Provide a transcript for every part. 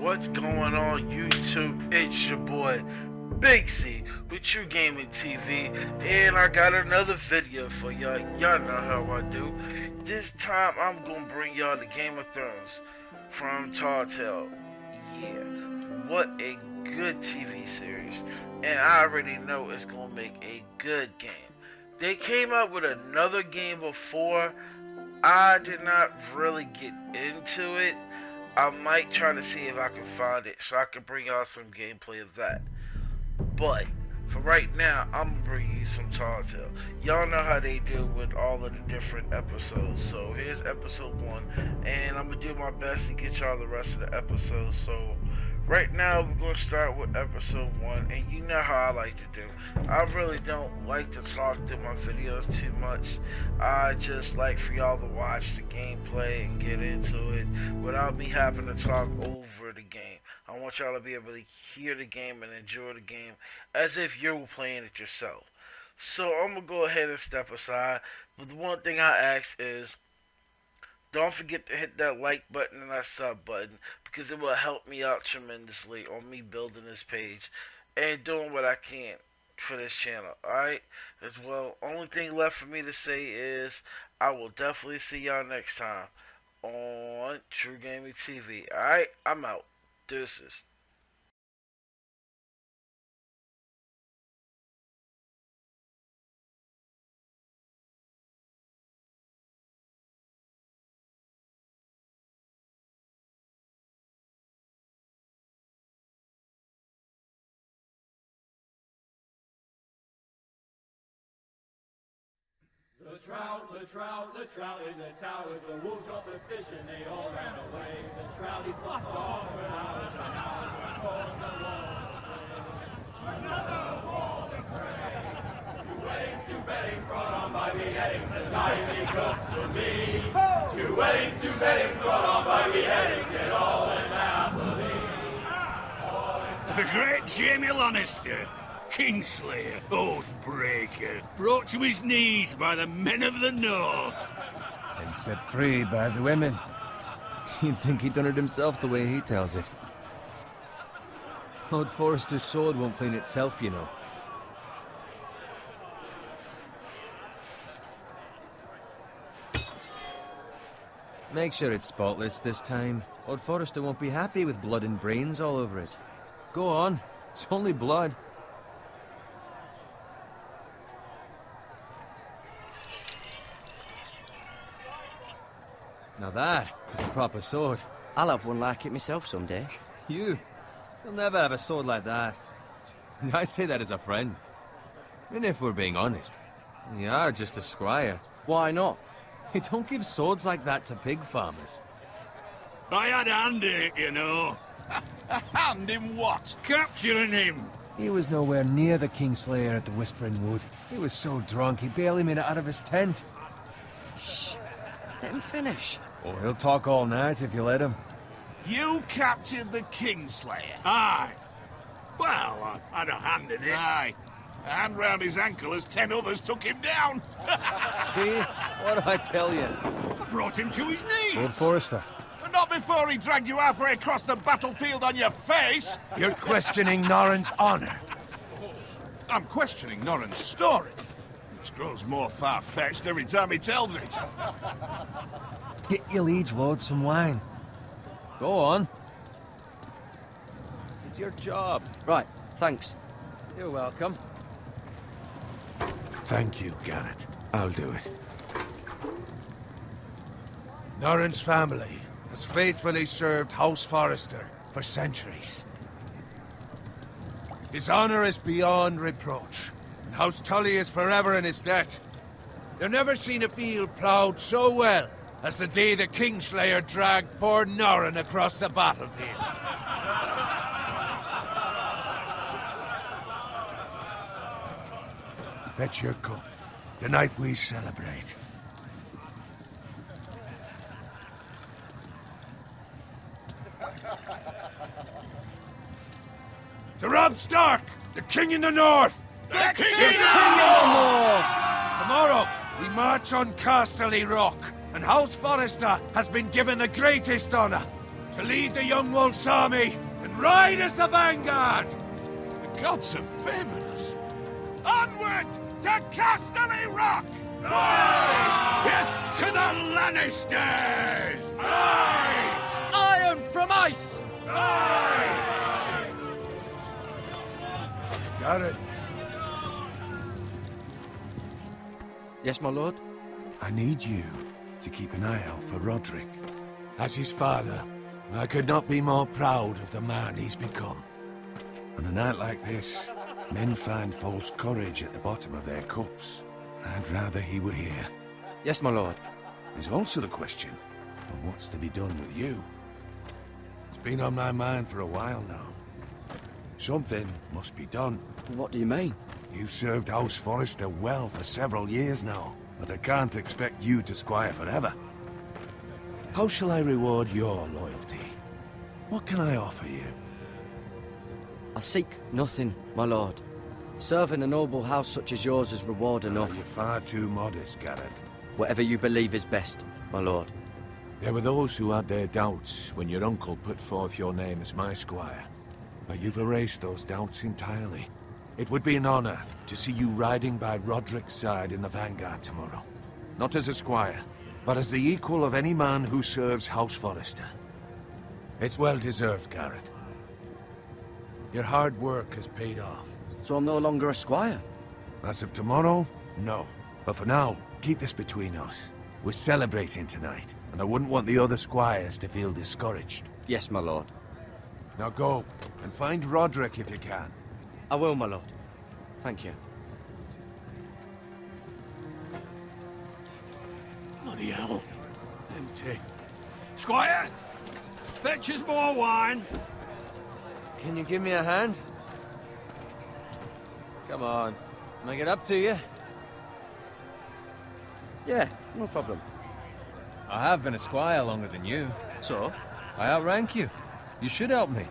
What's going on YouTube? It's your boy Big C with True Gaming TV, and I got another video for y'all. Y'all know how I do. This time I'm gonna bring y'all the Game of Thrones from Telltale. Yeah, what a good TV series, and I already know it's gonna make a good game. They came out with another game before. I did not really get into it. I might try to see if I can find it so I can bring y'all some gameplay of that. But for right now, I'm gonna bring you some Telltale. Y'all know how they do with all of the different episodes. So here's episode 1, and I'm gonna do my best to get y'all the rest of the episodes. So right now we're gonna start with episode 1, and you know how I like to do. I really don't like to talk through my videos too much. I just like for y'all to watch the gameplay and get into it without me having to talk over the game. I want y'all to be able to hear the game and enjoy the game as if you were playing it yourself. So I'm gonna go ahead and step aside, but the one thing I ask is, don't forget to hit that like button and that sub button, because it will help me out tremendously on me building this page and doing what I can for this channel. Alright? As well, only thing left for me to say is I will definitely see y'all next time on True Gaming TV. Alright? I'm out. Deuces. The trout in the towers, the wolves dropped the fish and they all ran away. The trouty flopped off for hours and hours before the wall. Another wall to pray. Two weddings brought on by beheadings, the nightly cooks for me. Two weddings brought on by beheadings, yet all is happily. The great Jamie Lannister, Kingslayer, Oathbreaker, brought to his knees by the men of the North. And set free by the women. You'd think he'd done it himself the way he tells it. Lord Forrester's sword won't clean itself, you know. Make sure it's spotless this time. Lord Forrester won't be happy with blood and brains all over it. Go on, it's only blood. Now that is a proper sword. I'll have one like it myself someday. You'll never have a sword like that. I say that as a friend. And if we're being honest, you are just a squire. Why not? They don't give swords like that to pig farmers. I had a hand in it, you know. A hand in what? Capturing him. He was nowhere near the Kingslayer at the Whispering Wood. He was so drunk he barely made it out of his tent. Shh! Let him finish. Oh, he'll talk all night if you let him. You captured the Kingslayer? Aye. Well, I had a hand in it. Aye. A hand round his ankle as 10 others took him down. See? What do I tell you? I brought him to his knees. Lord Forrester. But not before he dragged you halfway across the battlefield on your face. You're questioning Norrin's honor. I'm questioning Norrin's story. Which grows more far-fetched every time he tells it. Get your liege lord some wine. Go on. It's your job. Right, thanks. You're welcome. Thank you, Garrett. I'll do it. Norrin's family has faithfully served House Forrester for centuries. His honor is beyond reproach, and House Tully is forever in his debt. They've never seen a field ploughed so well as the day the Kingslayer dragged poor Norrin across the battlefield. Fetch your cup. Tonight we celebrate. To Robb Stark, the King in the North! The King in the North! Tomorrow, we march on Casterly Rock, and House Forrester has been given the greatest honor, to lead the young wolf's army and ride as the vanguard. The gods have favored us. Onward to Casterly Rock! Death to the Lannisters! Iron from ice! Garrett, Yes, my lord? I need you to keep an eye out for Roderick. As his father, I could not be more proud of the man he's become. On a night like this, men find false courage at the bottom of their cups. I'd rather he were here. Yes, my lord. There's also the question of what's to be done with you. It's been on my mind for a while now. Something must be done. What do you mean? You've served House Forrester well for several years now, but I can't expect you to squire forever. How shall I reward your loyalty? What can I offer you? I seek nothing, my lord. Serving a noble house such as yours is reward enough. You're far too modest, Garrett. Whatever you believe is best, my lord. There were those who had their doubts when your uncle put forth your name as my squire. But you've erased those doubts entirely. It would be an honor to see you riding by Roderick's side in the vanguard tomorrow. Not as a squire, but as the equal of any man who serves House Forrester. It's well deserved, Garrett. Your hard work has paid off. So I'm no longer a squire? As of tomorrow, no. But for now, keep this between us. We're celebrating tonight, and I wouldn't want the other squires to feel discouraged. Yes, my lord. Now go, and find Roderick if you can. I will, my lord. Thank you. Bloody hell. Empty. Squire! Fetch us more wine. Can you give me a hand? Come on. Make it up to you. Yeah, no problem. I have been a squire longer than you. So? I outrank you. You should help me.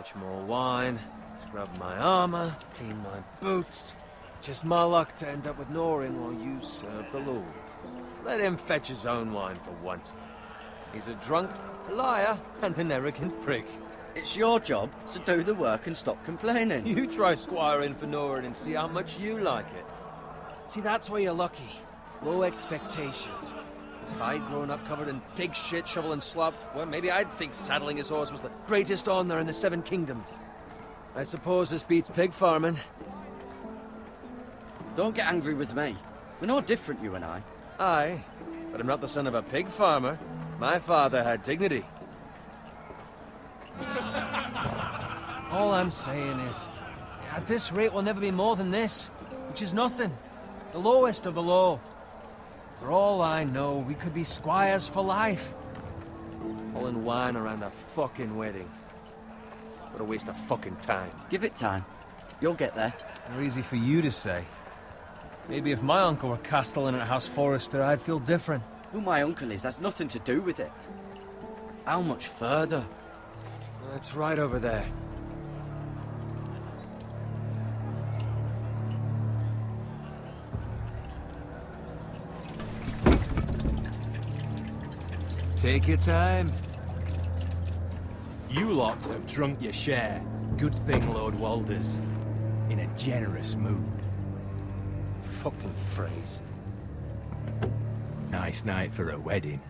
Fetch more wine, scrub my armor, clean my boots. Just my luck to end up with Norin while you serve the Lord. Let him fetch his own wine for once. He's a drunk, a liar, and an arrogant prick. It's your job to do the work and stop complaining. You try squiring for Norin and see how much you like it. See, that's where you're lucky. Low expectations. If I'd grown up covered in pig shit, shovel and slop, well, maybe I'd think saddling his horse was the greatest honor in the Seven Kingdoms. I suppose this beats pig farming. Don't get angry with me. We're no different, you and I. Aye, but I'm not the son of a pig farmer. My father had dignity. All I'm saying is, at this rate we'll never be more than this, which is nothing. The lowest of the low. For all I know, we could be squires for life. Pulling wine around a fucking wedding. What a waste of fucking time. Give it time. You'll get there. More easy for you to say. Maybe if my uncle were castellan at House Forrester, I'd feel different. Who my uncle is has nothing to do with it. How much further? That's right over there. Take your time. You lot have drunk your share. Good thing Lord Walder's in a generous mood. Fucking phrase. Nice night for a wedding.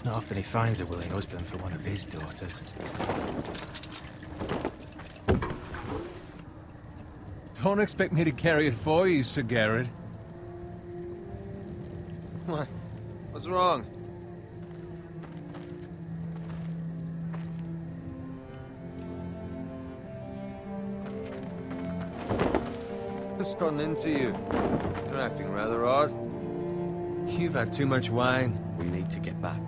Not often he finds a willing husband for one of his daughters. Don't expect me to carry it for you, Sir Garrett. What? What's wrong? Just running into you. You're acting rather odd. You've had too much wine. We need to get back.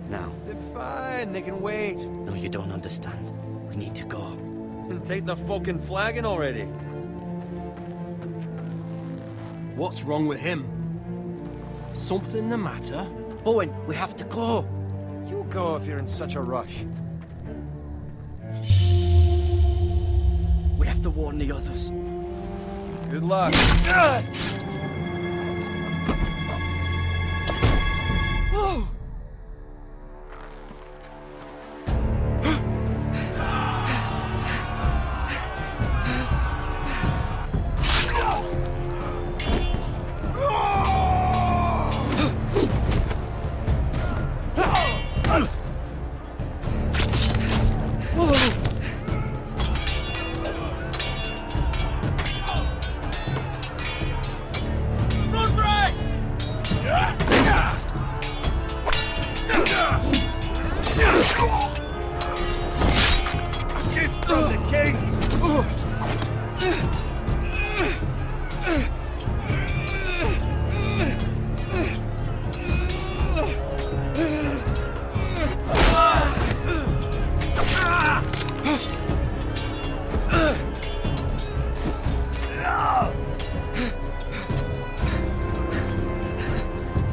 Now. They're fine, they can wait. No, you don't understand. We need to go. And take the fucking flagon already. What's wrong with him? Something the matter? Bowen, we have to go. You go if you're in such a rush. have to warn the others. Good luck. Oh!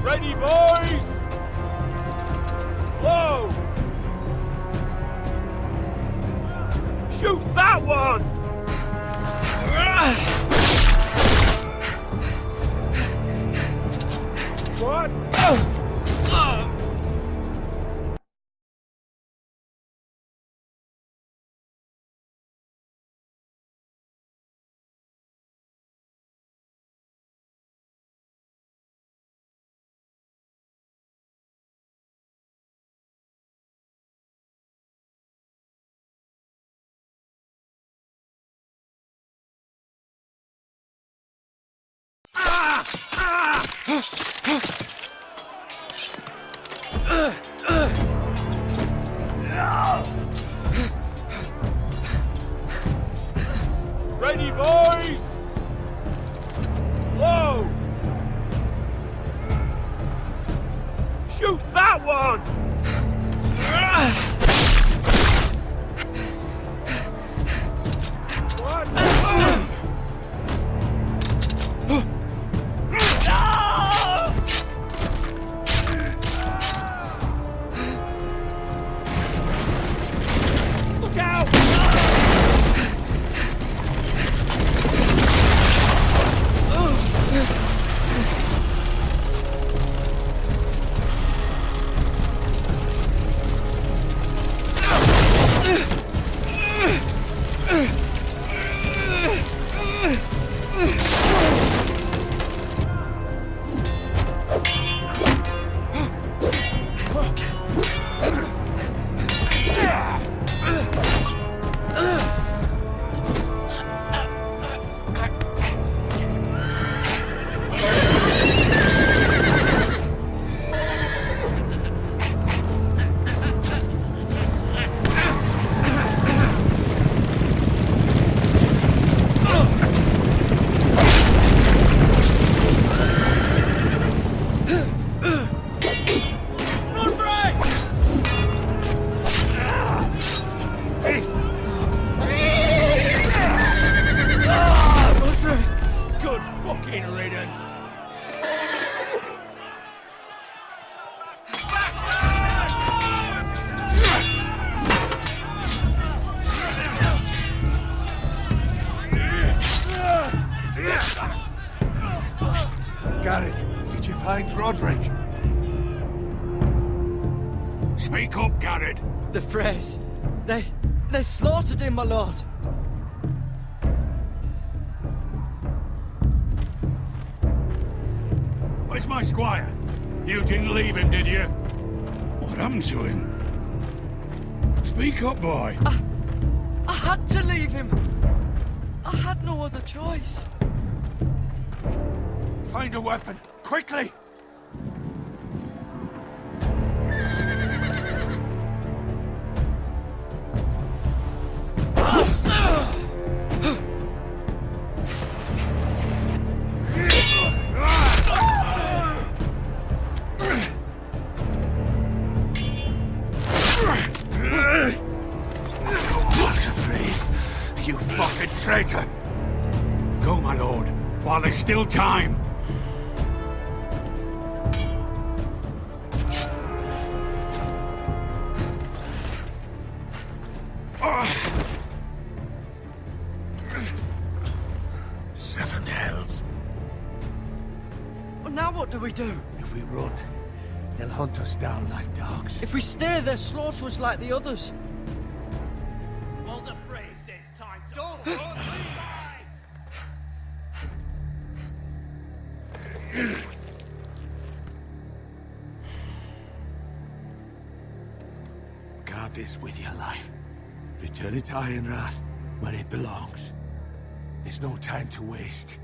Ready, boys! Whoa! Shoot that one! What? Ready, boys! Whoa! Shoot that one! What? Look out! Good fucking riddance! Garrett, did you find Roderick? Speak up, Garrett. The Freys. They slaughtered him, my lord. Where's my squire? You didn't leave him, did you? What happened to him? Speak up, boy. I had to leave him. I had no other choice. Find a weapon, quickly! Not afraid, you fucking traitor! Go, my lord, while there's still time. Now what do we do? If we run, they'll hunt us down like dogs. If we stay, they'll slaughter us like the others. Walder Frey says time to... Don't run, Guard this with your life. Return it to Ironrath, where it belongs. There's no time to waste.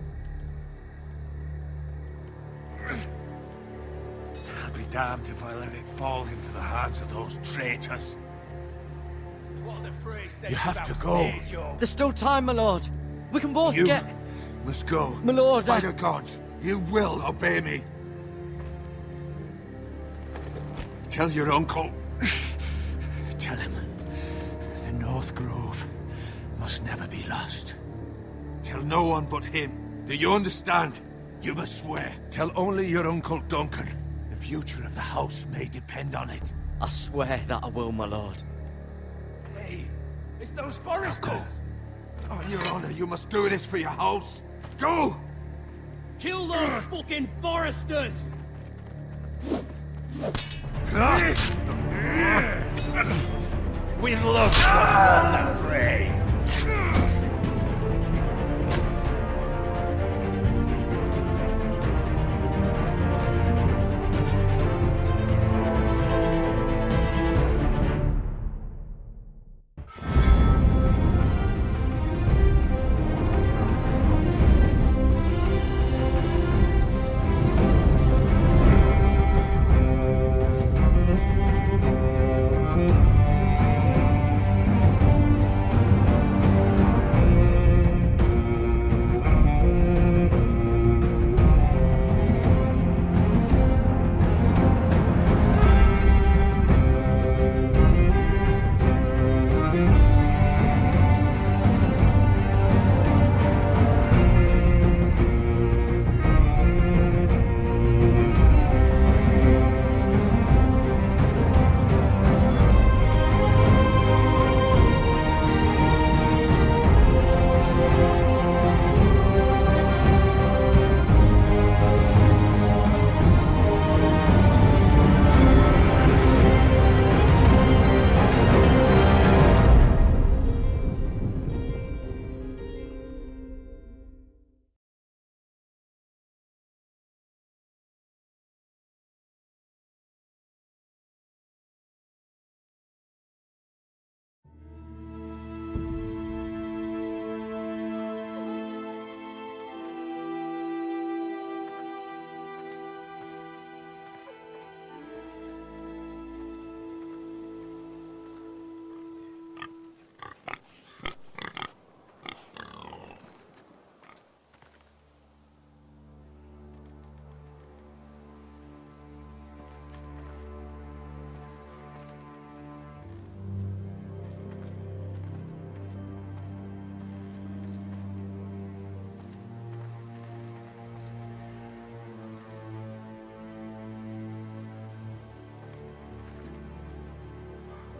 I'll be damned if I let it fall into the hands of those traitors. Walder Frey says You have about to go. stage, yo. There's still time, my lord. We can both You get... must go. My lord, By the gods, you will obey me. Tell your uncle. Tell him the North Grove must never be lost. Tell no one but him. Do you understand? You must swear. Tell only your Uncle Duncan. The future of the house may depend on it. I swear that I will, my lord. Hey, it's those Now foresters. go. On your honor, you must do this for your house. Go! Kill those fucking foresters! With love from Walder Frey.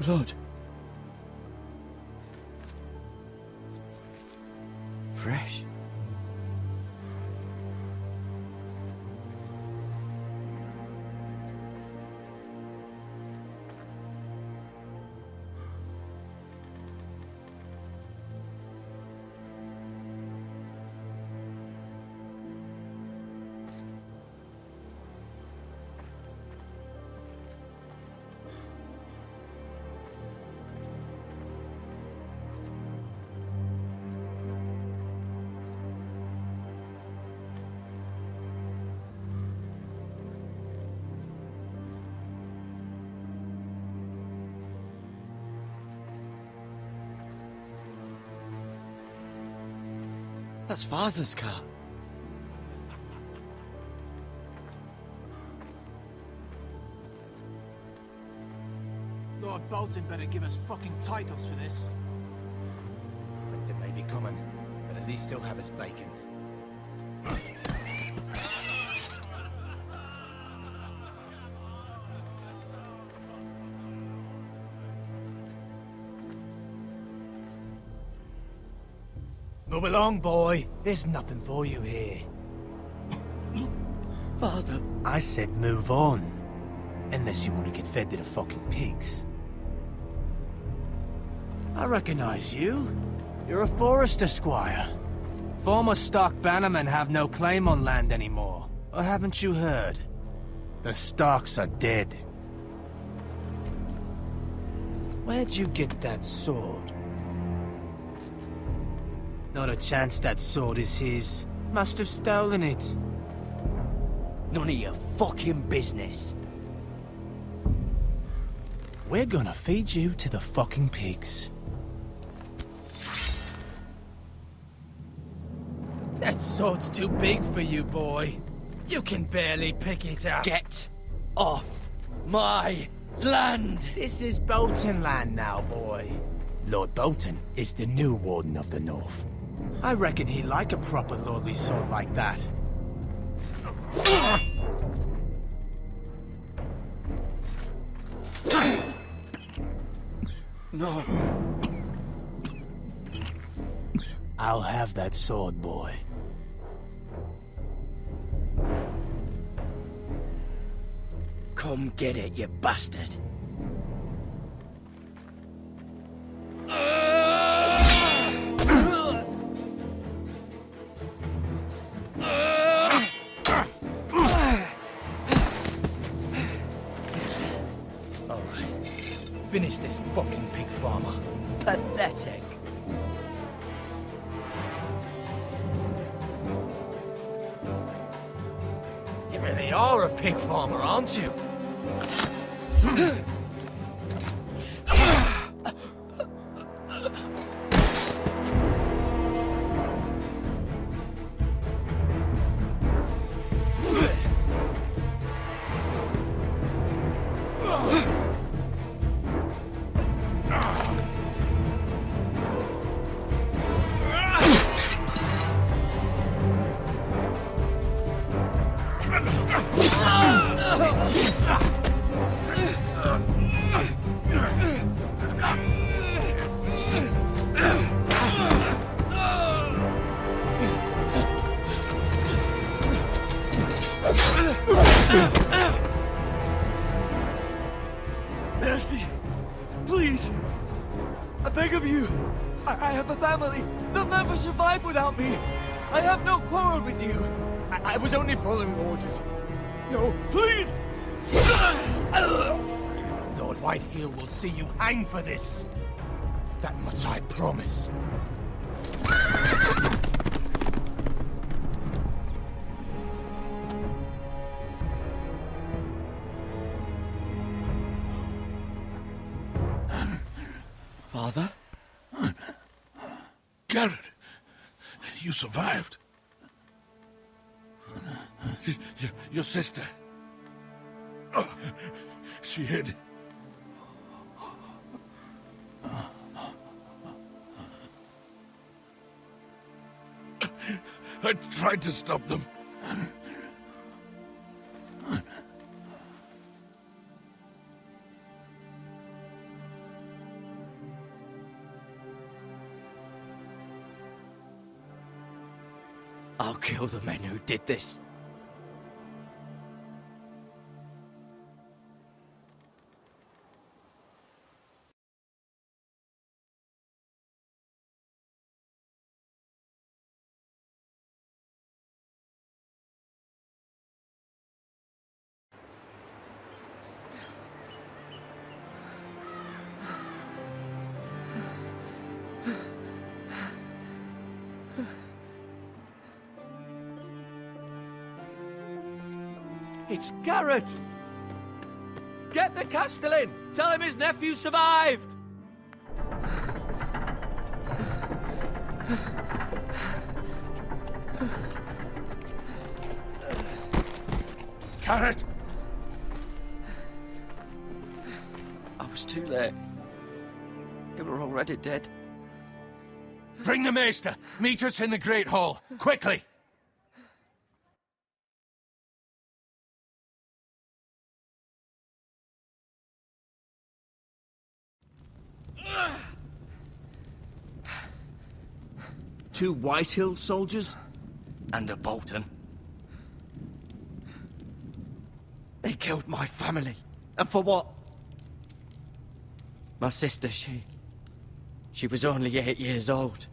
Blood. Fresh. That's Father's car. Lord Bolton better give us fucking titles for this. Winter may be coming, but at least he'll have his bacon. Move along, boy. There's nothing for you here. Father. I said move on. Unless you want to get fed to the fucking pigs. I recognize you. You're a Forester squire. Former stock bannermen have no claim on land anymore. Or haven't you heard? The Starks are dead. Where'd you get that sword? Not a chance that sword is his. Must have stolen it. None of your fucking business. We're gonna feed you to the fucking pigs. That sword's too big for you, boy. You can barely pick it up. Get off my land! This is Bolton land now, boy. Lord Bolton is the new Warden of the North. I reckon he'd like a proper lordly sword like that. No. I'll have that sword, boy. Come get it, you bastard. Alright. Finish this fucking pig farmer. Pathetic. You really are a pig farmer, aren't you? Mercy! Please! I beg of you! I have a family! They'll never survive without me! I have no quarrel with you! I was only following orders. No, please! Lord Whitehill will see you hang for this. That much I promise. Father? Garrett, you survived. Your sister. Oh, she hid. I tried to stop them. I'll kill the men who did this. It's Garrett! Get the Castellan! Tell him his nephew survived! Garrett! I was too late. They were already dead. Bring the maester! Meet us in the Great Hall! Quickly! Two Whitehill soldiers? And a Bolton. killed my family. And for what? My sister, she was only 8 years old.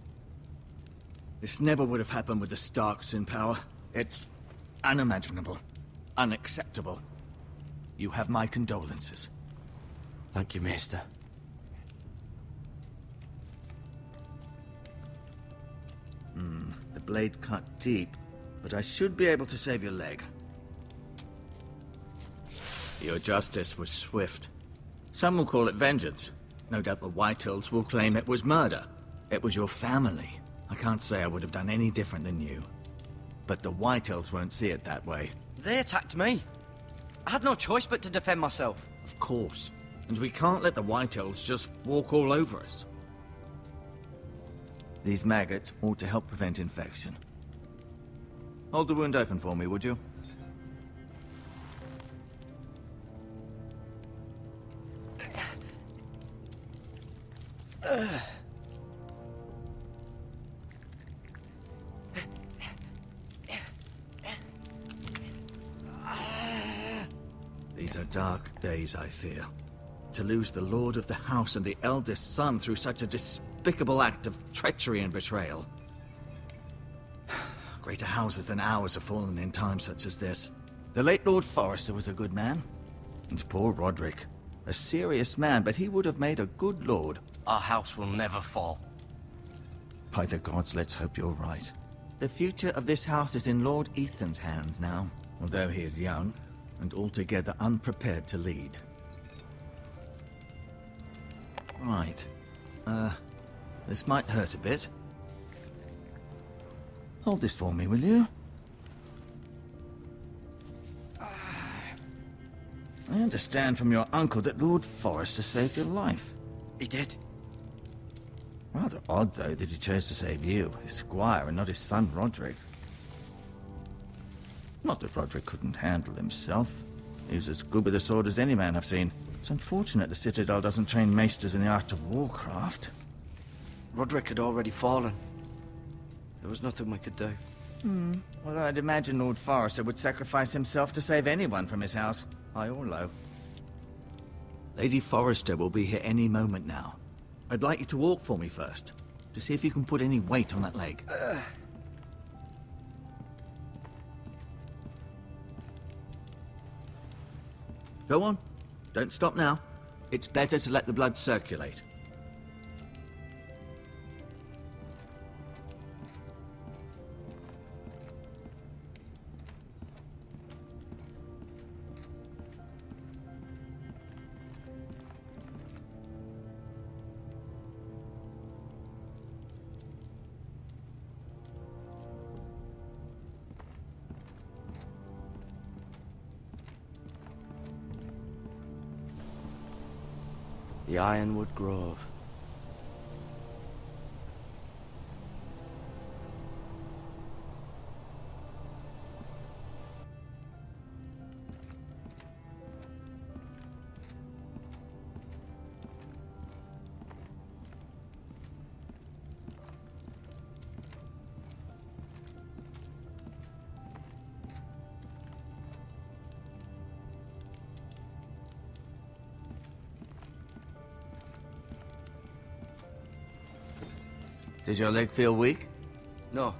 This never would have happened with the Starks in power. It's unimaginable. Unacceptable. You have my condolences. Thank you, Maester. The blade cut deep, but I should be able to save your leg. Your justice was swift. Some will call it vengeance. No doubt the Whitehills will claim it was murder. It was your family. I can't say I would have done any different than you. But the Whitehills won't see it that way. They attacked me. I had no choice but to defend myself. Of course. And we can't let the Whitehills just walk all over us. These maggots ought to help prevent infection. Hold the wound open for me, would you? These are dark days, I fear. To lose the lord of the house and the eldest son through such a despicable act of treachery and betrayal. Greater houses than ours have fallen in times such as this. The late Lord Forrester was a good man. And poor Roderick. A serious man, but he would have made a good lord. Our house will never fall. By the gods, let's hope you're right. The future of this house is in Lord Ethan's hands now, although he is young and altogether unprepared to lead. Right. This might hurt a bit. Hold this for me, will you? I understand from your uncle that Lord Forrester saved your life. He did. Rather odd, though, that he chose to save you, his squire, and not his son Roderick. Not that Roderick couldn't handle himself. He was as good with a sword as any man I've seen. It's unfortunate the Citadel doesn't train maesters in the art of warcraft. Roderick had already fallen. There was nothing we could do. Although I'd imagine Lord Forrester would sacrifice himself to save anyone from his house, high or low. Lady Forrester will be here any moment now. I'd like you to walk for me first, to see if you can put any weight on that leg. Go on. Don't stop now. It's better to let the blood circulate. The Ironwood Grove. Did your leg feel weak? No.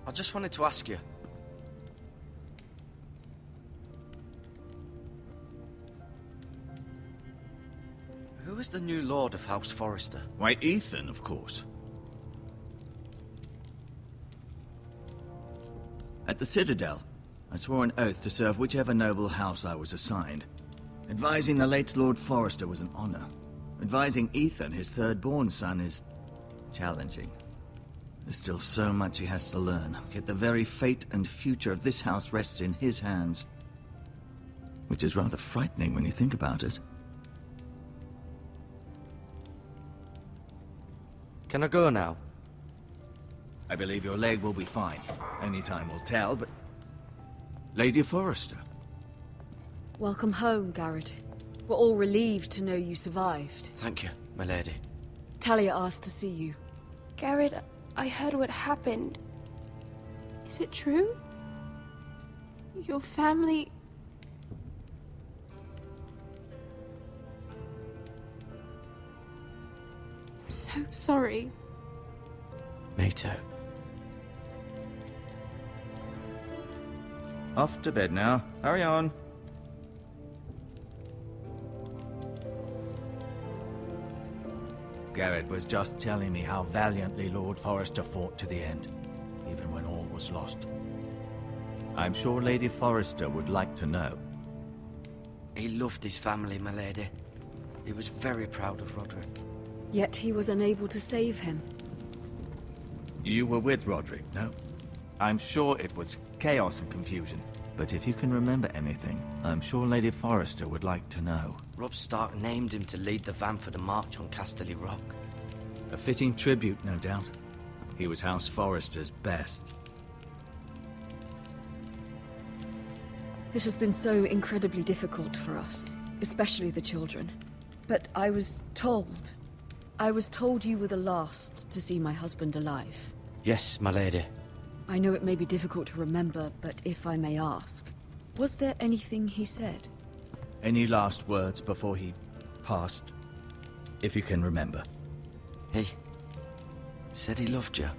I just wanted to ask you. Who is the new Lord of House Forrester? Why, Ethan, of course. At the Citadel, I swore an oath to serve whichever noble house I was assigned. Advising the late Lord Forrester was an honor. Advising Ethan, his third-born son, is challenging. There's still so much he has to learn, yet the very fate and future of this house rests in his hands. Which is rather frightening when you think about it. Can I go now? I believe your leg will be fine. Only time will tell, but... Lady Forrester. Welcome home, Garrett. We're all relieved to know you survived. Thank you, my lady. Talia asked to see you. Garrett, I heard what happened. Is it true? Your family... so sorry. Me too. Off to bed now. Hurry on. Garrett was just telling me how valiantly Lord Forrester fought to the end, even when all was lost. I'm sure Lady Forrester would like to know. He loved his family, my lady. He was very proud of Roderick. Yet he was unable to save him. You were with Roderick, no? I'm sure it was chaos and confusion. But if you can remember anything, I'm sure Lady Forrester would like to know. Robb Stark named him to lead the van for the march on Casterly Rock. A fitting tribute, no doubt. He was House Forrester's best. This has been so incredibly difficult for us, especially the children. But I was told you were the last to see my husband alive. Yes, my lady. I know it may be difficult to remember, but if I may ask, was there anything he said? Any last words before he passed? If you can remember. He said he loved you.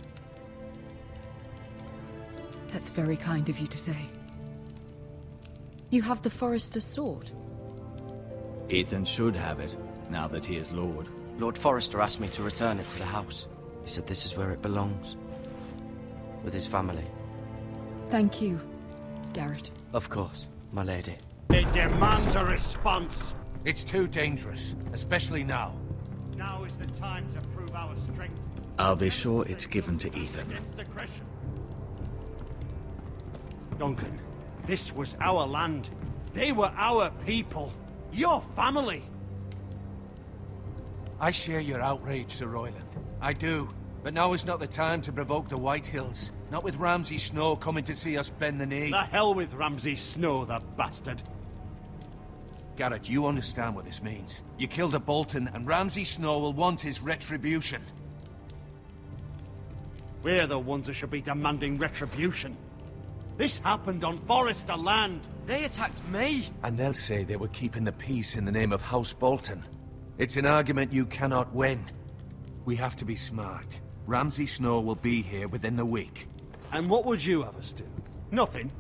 That's very kind of you to say. You have the Forrester's sword. Ethan should have it, now that he is Lord. Lord Forrester asked me to return it to the house. He said this is where it belongs. With his family. Thank you, Garrett. Of course, my lady. It demands a response. It's too dangerous, especially now. Now is the time to prove our strength. I'll be sure it's given to Ethan. Against aggression. Duncan, this was our land. They were our people. Your family. I share your outrage, Sir Royland. I do. But now is not the time to provoke the White Hills. Not with Ramsay Snow coming to see us bend the knee. The hell with Ramsay Snow, the bastard. Garrett, you understand what this means. You killed a Bolton, and Ramsay Snow will want his retribution. We're the ones that should be demanding retribution. This happened on Forrester land. They attacked me! And they'll say they were keeping the peace in the name of House Bolton. It's an argument you cannot win. We have to be smart. Ramsay Snow will be here within the week. And what would you have us do? Nothing.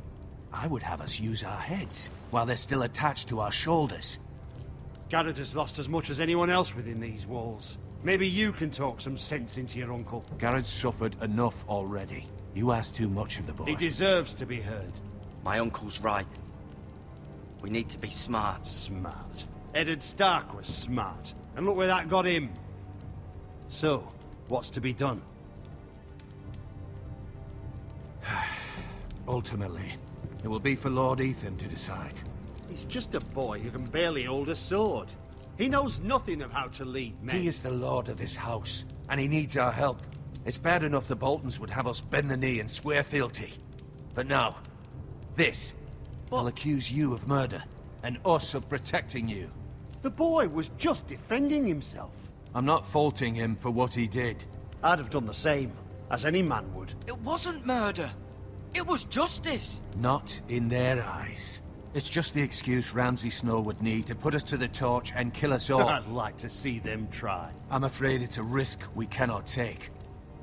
I would have us use our heads, while they're still attached to our shoulders. Garrett has lost as much as anyone else within these walls. Maybe you can talk some sense into your uncle. Garrett's suffered enough already. You ask too much of the boy. He deserves to be heard. My uncle's right. We need to be smart. Smart. Eddard Stark was smart. And look where that got him. So, what's to be done? Ultimately, it will be for Lord Ethan to decide. He's just a boy who can barely hold a sword. He knows nothing of how to lead men. He is the lord of this house, and he needs our help. It's bad enough the Boltons would have us bend the knee and swear fealty. But now, this will accuse you of murder, and us of protecting you. The boy was just defending himself. I'm not faulting him for what he did. I'd have done the same, as any man would. It wasn't murder. It was justice. Not in their eyes. It's just the excuse Ramsay Snow would need to put us to the torch and kill us all. I'd like to see them try. I'm afraid it's a risk we cannot take,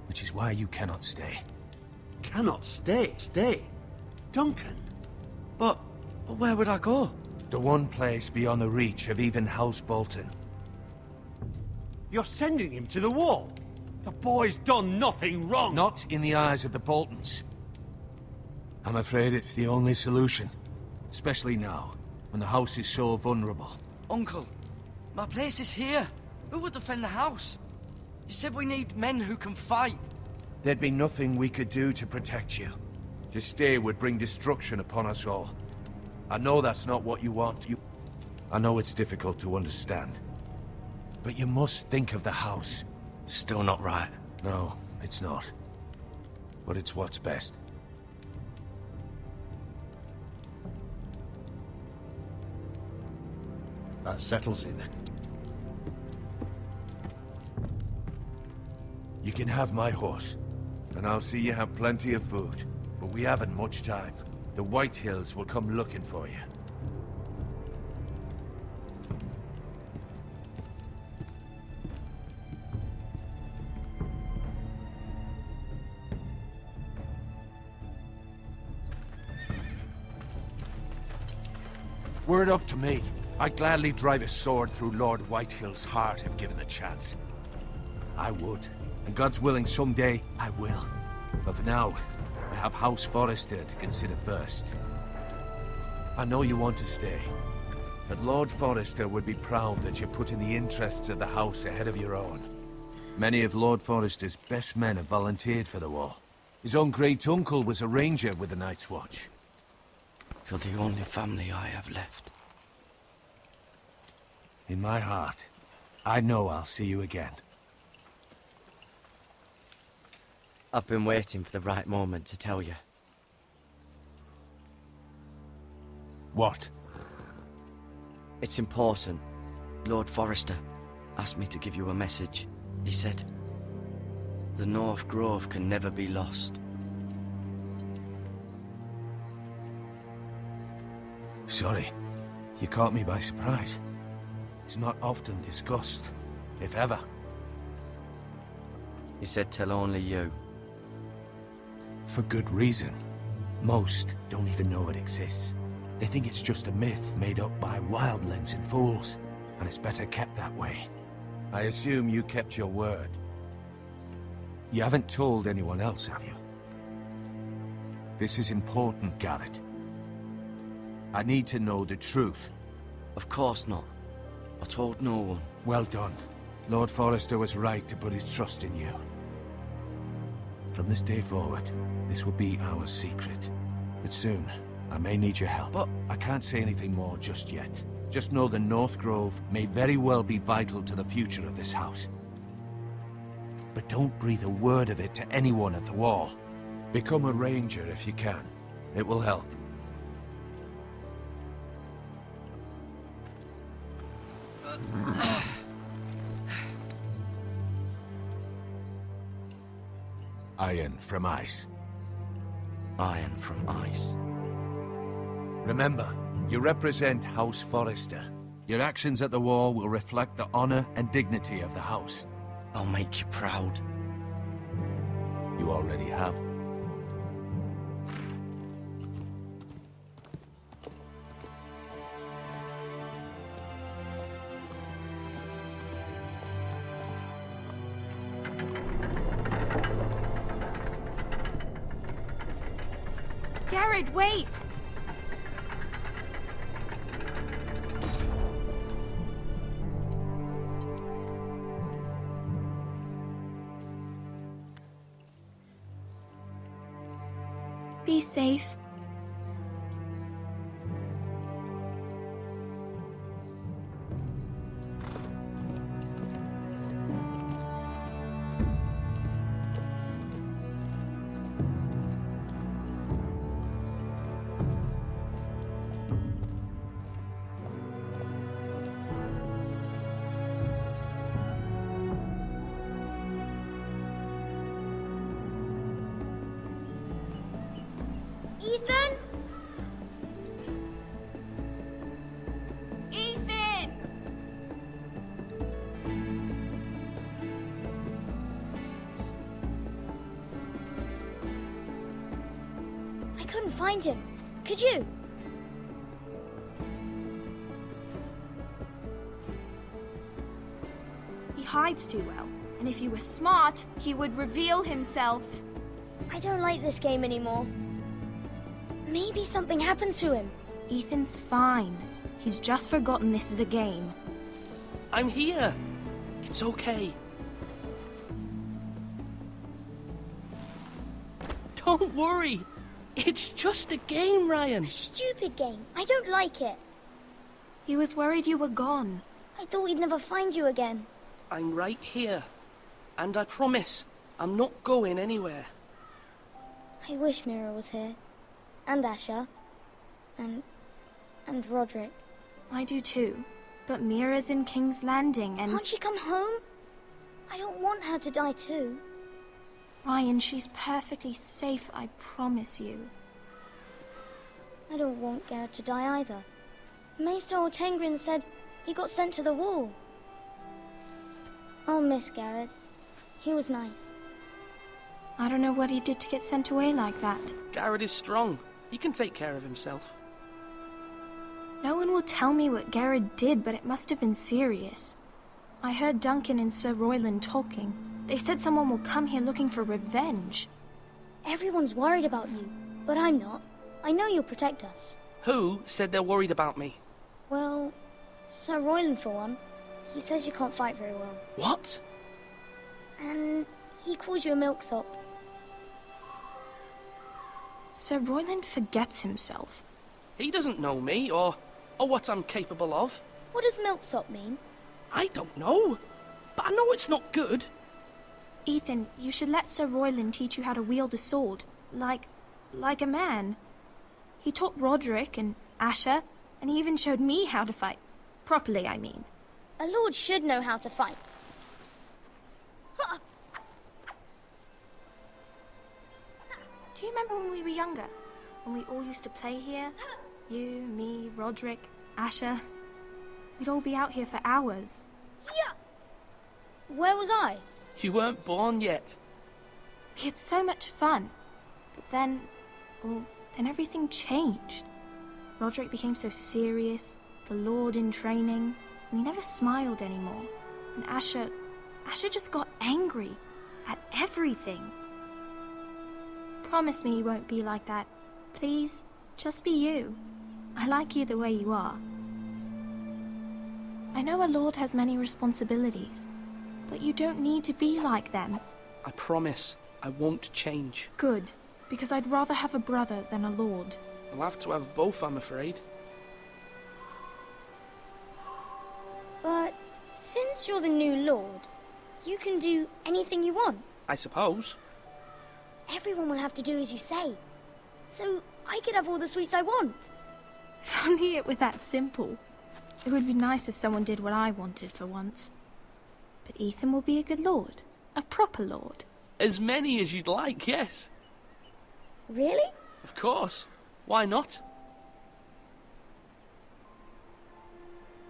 which is why you cannot stay. Cannot stay? Stay? Duncan? But where would I go? The one place beyond the reach of even House Bolton. You're sending him to the wall? The boy's done nothing wrong! Not in the eyes of the Boltons. I'm afraid it's the only solution. Especially now, when the house is so vulnerable. Uncle, my place is here. Who will defend the house? You said we need men who can fight. There'd be nothing we could do to protect you. To stay would bring destruction upon us all. I know that's not what you want. I know it's difficult to understand. But you must think of the house. Still not right. No, it's not. But it's what's best. That settles it then. You can have my horse, and I'll see you have plenty of food. But we haven't much time. The White Hills will come looking for you. Were it up to me, I'd gladly drive a sword through Lord Whitehill's heart if given a chance. I would. And God's willing, someday I will. But for now, I have House Forrester to consider first. I know you want to stay, but Lord Forrester would be proud that you're putting the interests of the house ahead of your own. Many of Lord Forrester's best men have volunteered for the war. His own great-uncle was a ranger with the Night's Watch. You're the only family I have left. In my heart, I know I'll see you again. I've been waiting for the right moment to tell you. What? It's important. Lord Forrester asked me to give you a message. He said, the North Grove can never be lost. Sorry, you caught me by surprise. It's not often discussed, if ever. He said tell only you. For good reason. Most don't even know it exists. They think it's just a myth made up by wildlings and fools, and it's better kept that way. I assume you kept your word. You haven't told anyone else, have you? This is important, Garrett. I need to know the truth. Of course not. I told no one. Well done. Lord Forrester was right to put his trust in you. From this day forward, this will be our secret. But soon, I may need your help. But I can't say anything more just yet. Just know the North Grove may very well be vital to the future of this house. But don't breathe a word of it to anyone at the wall. Become a ranger if you can. It will help. Iron from ice. Iron from ice. Remember, you represent House Forrester. Your actions at the war will reflect the honor and dignity of the house. I'll make you proud. You already have. Garrett, wait! Be safe. Ethan? Ethan! I couldn't find him. Could you? He hides too well, and if he were smart, he would reveal himself. I don't like this game anymore. Maybe something happened to him. Ethan's fine. He's just forgotten this is a game. I'm here. It's okay. Don't worry. It's just a game, Ryan. A stupid game. I don't like it. He was worried you were gone. I thought we'd never find you again. I'm right here. And I promise, I'm not going anywhere. I wish Mira was here. And Asher. And Roderick. I do too. But Mira's in King's Landing and... Can't she come home? I don't want her to die too. Ryan, she's perfectly safe, I promise you. I don't want Garrett to die either. Maester Ortengrin said he got sent to the wall. I'll miss Garrett. He was nice. I don't know what he did to get sent away like that. Garrett is strong. He can take care of himself. No one will tell me what Garrett did, but it must have been serious. I heard Duncan and Sir Royland talking. They said someone will come here looking for revenge. Everyone's worried about you, but I'm not. I know you'll protect us. Who said they're worried about me? Well, Sir Royland for one. He says you can't fight very well. What? And he calls you a milksop. Sir Royland forgets himself. He doesn't know me, or what I'm capable of. What does milksop mean? I don't know, but I know it's not good. Ethan, you should let Sir Royland teach you how to wield a sword, like a man. He taught Roderick and Asher, and he even showed me how to fight. Properly, I mean. A lord should know how to fight. Do you remember when we were younger? When we all used to play here? You, me, Roderick, Asher. We'd all be out here for hours. Yeah. Where was I? You weren't born yet. We had so much fun. But then, well, then everything changed. Roderick became so serious, the Lord in training, and he never smiled anymore. And Asher just got angry at everything. Promise me you won't be like that. Please, just be you. I like you the way you are. I know a lord has many responsibilities, but you don't need to be like them. I promise I won't change. Good, because I'd rather have a brother than a lord. I'll have to have both, I'm afraid. But since you're the new lord, you can do anything you want. I suppose. Everyone will have to do as you say. So I could have all the sweets I want. If only it were that simple. It would be nice if someone did what I wanted for once. But Ethan will be a good lord. A proper lord. As many as you'd like, yes. Really? Of course. Why not?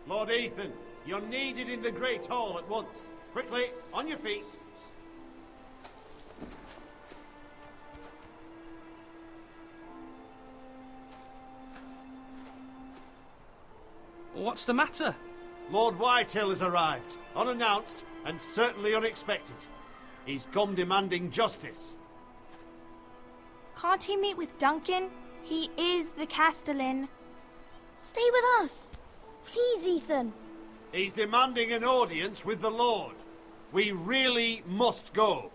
Lord Ethan, you're needed in the Great Hall at once. Quickly, on your feet. What's the matter? Lord Whitehill has arrived, unannounced and certainly unexpected. He's come demanding justice. Can't he meet with Duncan? He is the Castellan. Stay with us. Please, Ethan. He's demanding an audience with the Lord. We really must go.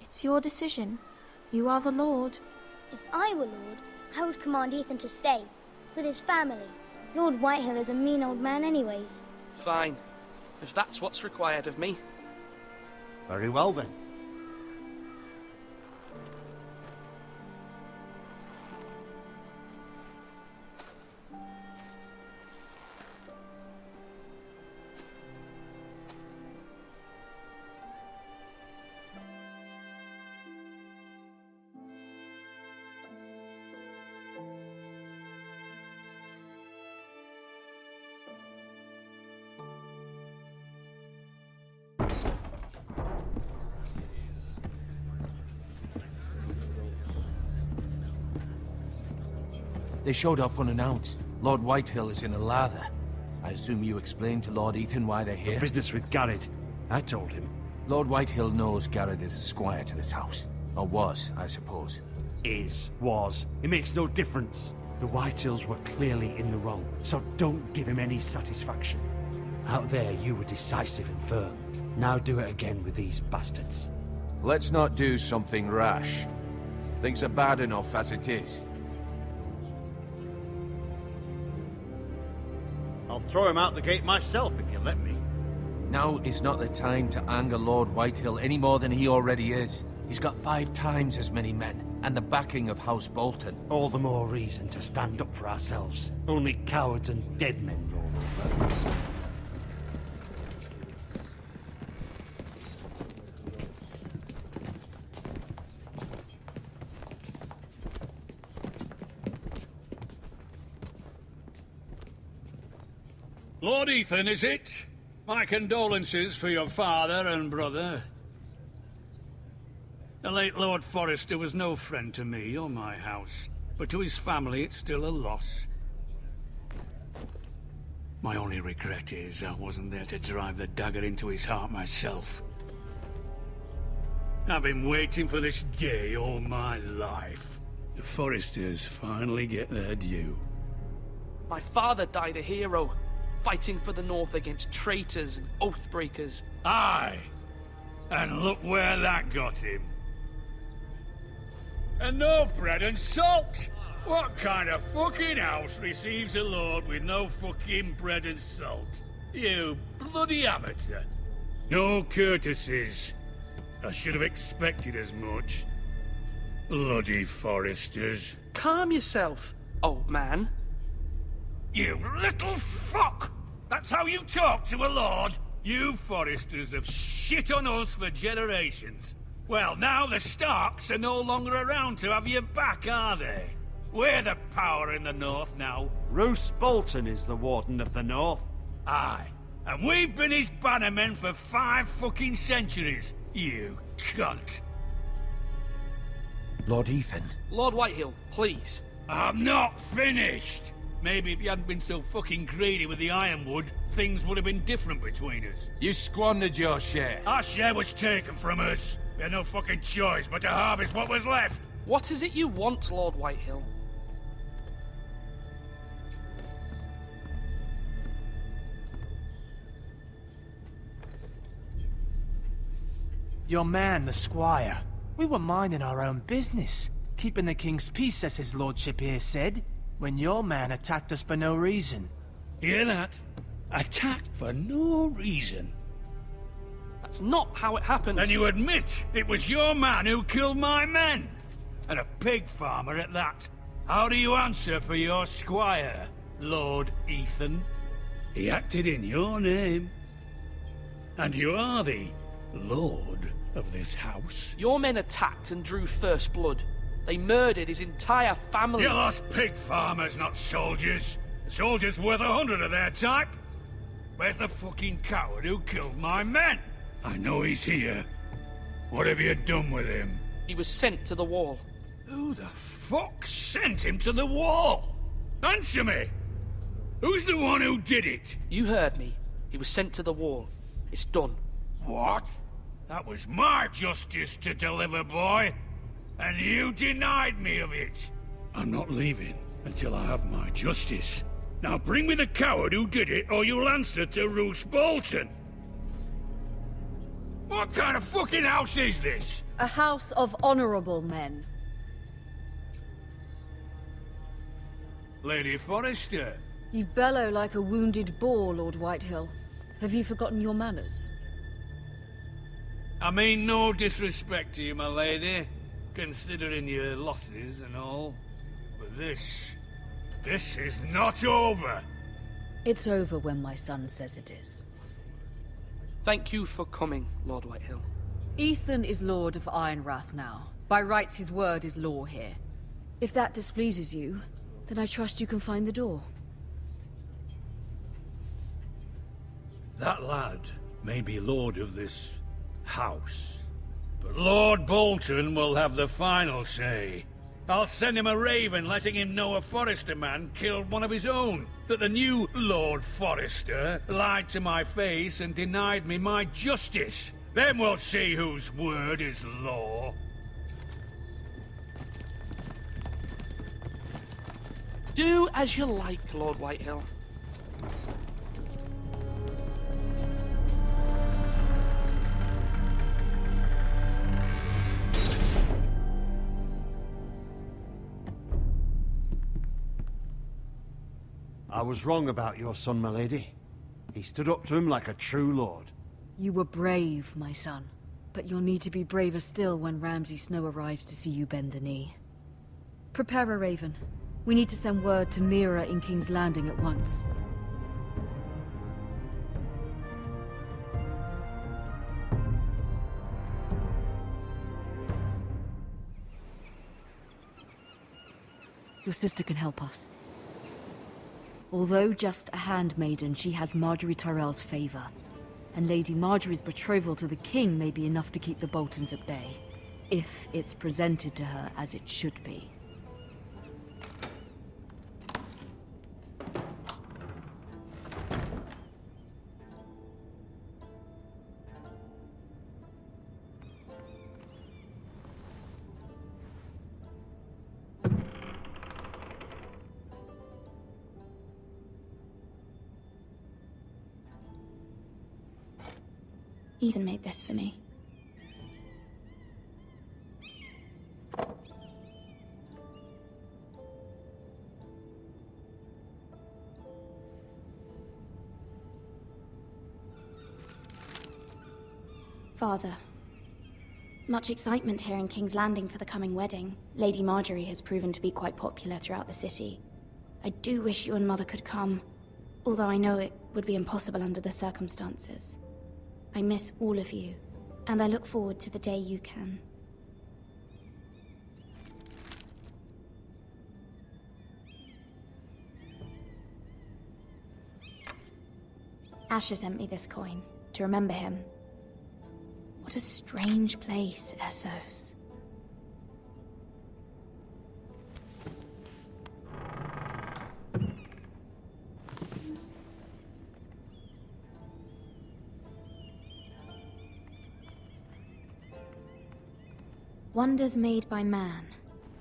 It's your decision. You are the Lord. If I were Lord, I would command Ethan to stay, with his family. Lord Whitehill is a mean old man anyways. Fine. If that's what's required of me. Very well then. They showed up unannounced. Lord Whitehill is in a lather. I assume you explained to Lord Ethan why they're here? Business with Garrett. I told him. Lord Whitehill knows Garrett is a squire to this house. Or was, I suppose. Was. It makes no difference. The Whitehills were clearly in the wrong, so don't give him any satisfaction. Out there, you were decisive and firm. Now do it again with these bastards. Let's not do something rash. Things are bad enough as it is. I'll throw him out the gate myself if you let me. Now is not the time to anger Lord Whitehill any more than he already is. He's got 5 times as many men, and the backing of House Bolton. All the more reason to stand up for ourselves. Only cowards and dead men roll over. Lord Ethan, is it? My condolences for your father and brother. The late Lord Forrester was no friend to me or my house, but to his family it's still a loss. My only regret is I wasn't there to drive the dagger into his heart myself. I've been waiting for this day all my life. The Forresters finally get their due. My father died a hero, fighting for the North against traitors and oath-breakers. Aye! And look where that got him. And no bread and salt! What kind of fucking house receives a lord with no fucking bread and salt? You bloody amateur. No courtesies. I should have expected as much. Bloody Forresters. Calm yourself, old man. You little fuck! That's how you talk to a lord? You Forresters have shit on us for generations. Well, now the Starks are no longer around to have your back, are they? We're the power in the North now. Roose Bolton is the Warden of the North. Aye. And we've been his bannermen for 5 fucking centuries, you cunt. Lord Ethan. Lord Whitehill, please. I'm not finished. Maybe if you hadn't been so fucking greedy with the ironwood, things would have been different between us. You squandered your share. Our share was taken from us. We had no fucking choice but to harvest what was left. What is it you want, Lord Whitehill? Your man, the squire. We were minding our own business, keeping the king's peace, as his lordship here said, when your man attacked us for no reason. Hear that? Attacked for no reason. That's not how it happened. Then you admit it was your man who killed my men. And a pig farmer at that. How do you answer for your squire, Lord Ethan? He acted in your name. And you are the lord of this house. Your men attacked and drew first blood. They murdered his entire family. You lost pig farmers, not soldiers. The soldiers worth 100 of their type. Where's the fucking coward who killed my men? I know he's here. What have you done with him? He was sent to the wall. Who the fuck sent him to the wall? Answer me! Who's the one who did it? You heard me. He was sent to the wall. It's done. What? That was my justice to deliver, boy. And you denied me of it. I'm not leaving until I have my justice. Now bring me the coward who did it, or you'll answer to Roose Bolton. What kind of fucking house is this? A house of honorable men. Lady Forrester. You bellow like a wounded boar, Lord Whitehill. Have you forgotten your manners? I mean no disrespect to you, my lady, considering your losses and all. But this is not over. It's over when my son says it is. Thank you for coming, Lord Whitehill. Ethan is Lord of Ironrath now. By rights, his word is law here. If that displeases you, then I trust you can find the door. That lad may be lord of this house, but Lord Bolton will have the final say. I'll send him a raven letting him know a Forrester man killed one of his own. That the new Lord Forrester lied to my face and denied me my justice. Then we'll see whose word is law. Do as you like, Lord Whitehill. I was wrong about your son, my lady. He stood up to him like a true lord. You were brave, my son. But you'll need to be braver still when Ramsay Snow arrives to see you bend the knee. Prepare a raven. We need to send word to Mira in King's Landing at once. Your sister can help us. Although just a handmaiden, she has Marjorie Tyrell's favor. And Lady Marjorie's betrothal to the king may be enough to keep the Boltons at bay. If it's presented to her as it should be. Ethan made this for me. Father, much excitement here in King's Landing for the coming wedding. Lady Marjorie has proven to be quite popular throughout the city. I do wish you and Mother could come, although I know it would be impossible under the circumstances. I miss all of you, and I look forward to the day you can. Asher sent me this coin to remember him. What a strange place, Essos. Wonders Made by Man,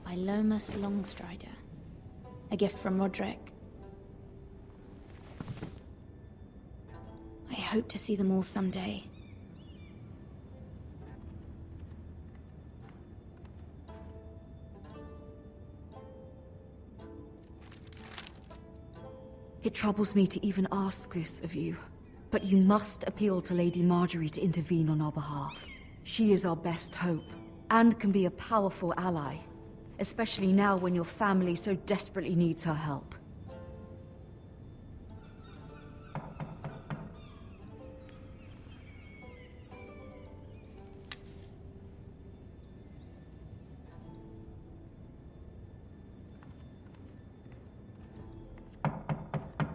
by Lomas Longstrider. A gift from Roderick. I hope to see them all someday. It troubles me to even ask this of you, but you must appeal to Lady Marjorie to intervene on our behalf. She is our best hope, and can be a powerful ally, especially now when your family so desperately needs her help.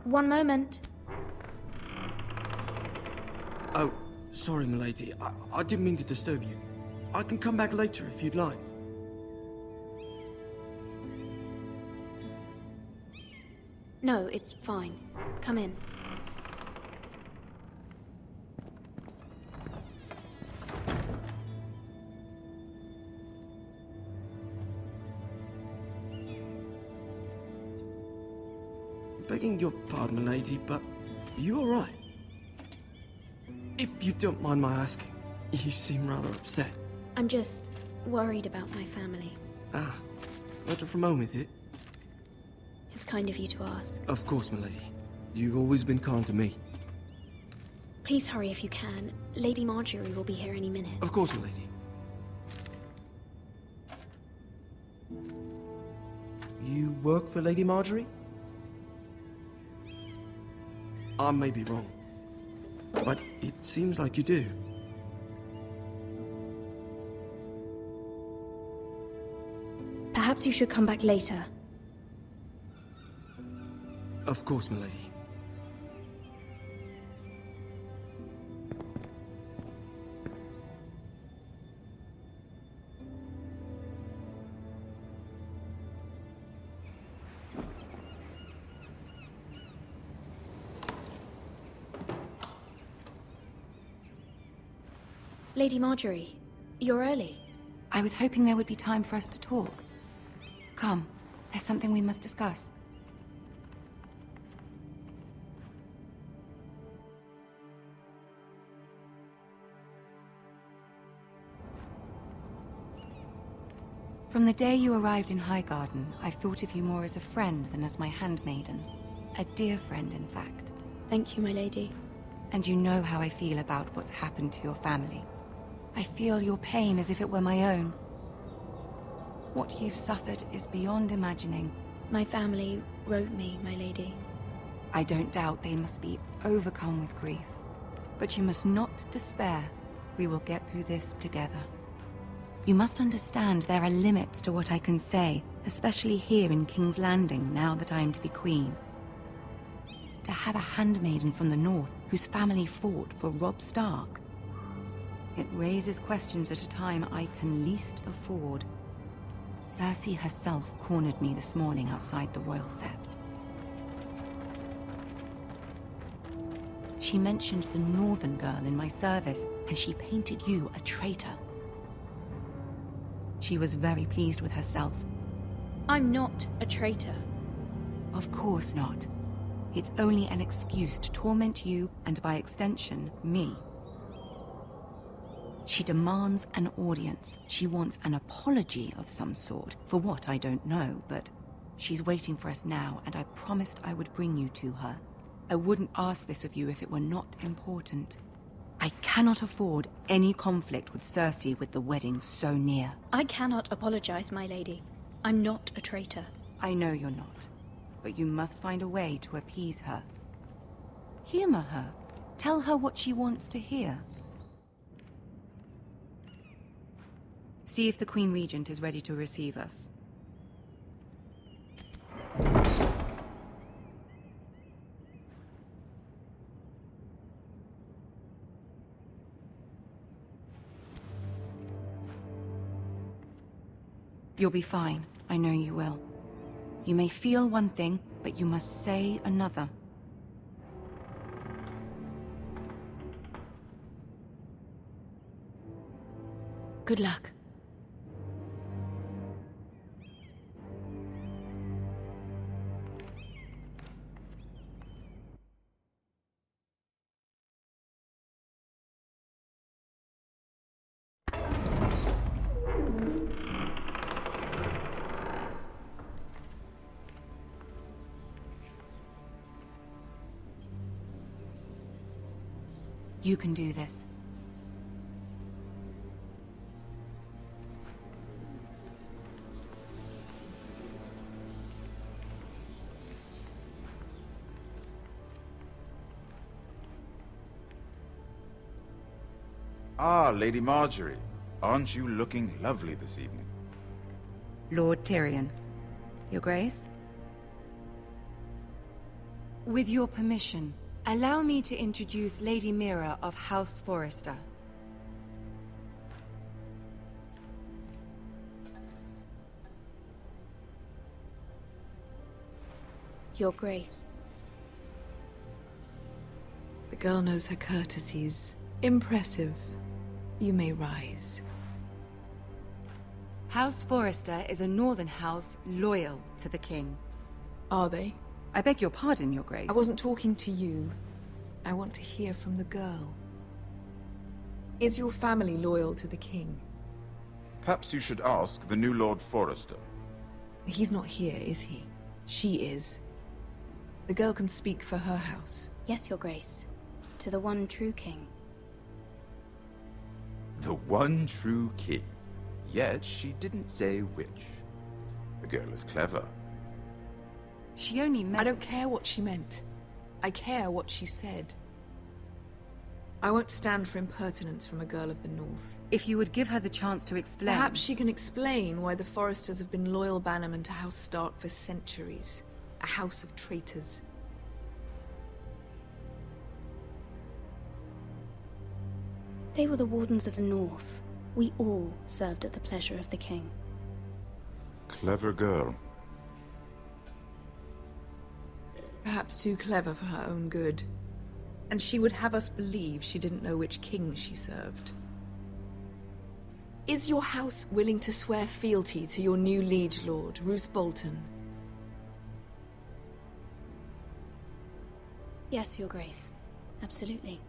One moment. Oh, sorry, milady. I didn't mean to disturb you. I can come back later if you'd like. No, it's fine. Come in. Begging your pardon, milady, but you all right? If you don't mind my asking, you seem rather upset. I'm just worried about my family. Ah, matter from home, is it? It's kind of you to ask. Of course, milady. You've always been kind to me. Please hurry if you can. Lady Marjorie will be here any minute. Of course, milady. You work for Lady Marjorie? I may be wrong, but it seems like you do. Perhaps you should come back later. Of course, milady. Lady Marjorie, you're early. I was hoping there would be time for us to talk. Come, there's something we must discuss. From the day you arrived in Highgarden, I've thought of you more as a friend than as my handmaiden. A dear friend, in fact. Thank you, my lady. And you know how I feel about what's happened to your family. I feel your pain as if it were my own. What you've suffered is beyond imagining. My family wrote me, my lady. I don't doubt they must be overcome with grief. But you must not despair. We will get through this together. You must understand there are limits to what I can say, especially here in King's Landing, now that I am to be queen. To have a handmaiden from the north whose family fought for Robb Stark. It raises questions at a time I can least afford. Cersei herself cornered me this morning outside the Royal Sept. She mentioned the northern girl in my service, and she painted you a traitor. She was very pleased with herself. I'm not a traitor. Of course not. It's only an excuse to torment you, and by extension, me. She demands an audience. She wants an apology of some sort. For what, I don't know, but she's waiting for us now, and I promised I would bring you to her. I wouldn't ask this of you if it were not important. I cannot afford any conflict with Cersei with the wedding so near. I cannot apologize, my lady. I'm not a traitor. I know you're not, but you must find a way to appease her. Humor her. Tell her what she wants to hear. See if the Queen Regent is ready to receive us. You'll be fine. I know you will. You may feel one thing, but you must say another. Good luck. You can do this. Ah, Lady Marjorie. Aren't you looking lovely this evening? Lord Tyrion. Your Grace? With your permission, allow me to introduce Lady Mira of House Forrester. Your Grace. The girl knows her courtesies. Impressive. You may rise. House Forrester is a northern house loyal to the king. Are they? I beg your pardon, Your Grace. I wasn't talking to you. I want to hear from the girl. Is your family loyal to the king? Perhaps you should ask the new Lord Forrester. He's not here, is he? She is. The girl can speak for her house. Yes, Your Grace. To the one true king. The one true king. Yet she didn't say which. The girl is clever. She only meant... I don't care what she meant. I care what she said. I won't stand for impertinence from a girl of the North. If you would give her the chance to explain... Perhaps she can explain why the Forresters have been loyal bannermen to House Stark for centuries. A house of traitors. They were the Wardens of the North. We all served at the pleasure of the king. Clever girl. Perhaps too clever for her own good. And she would have us believe she didn't know which king she served. Is your house willing to swear fealty to your new liege lord, Roose Bolton? Yes, Your Grace. Absolutely.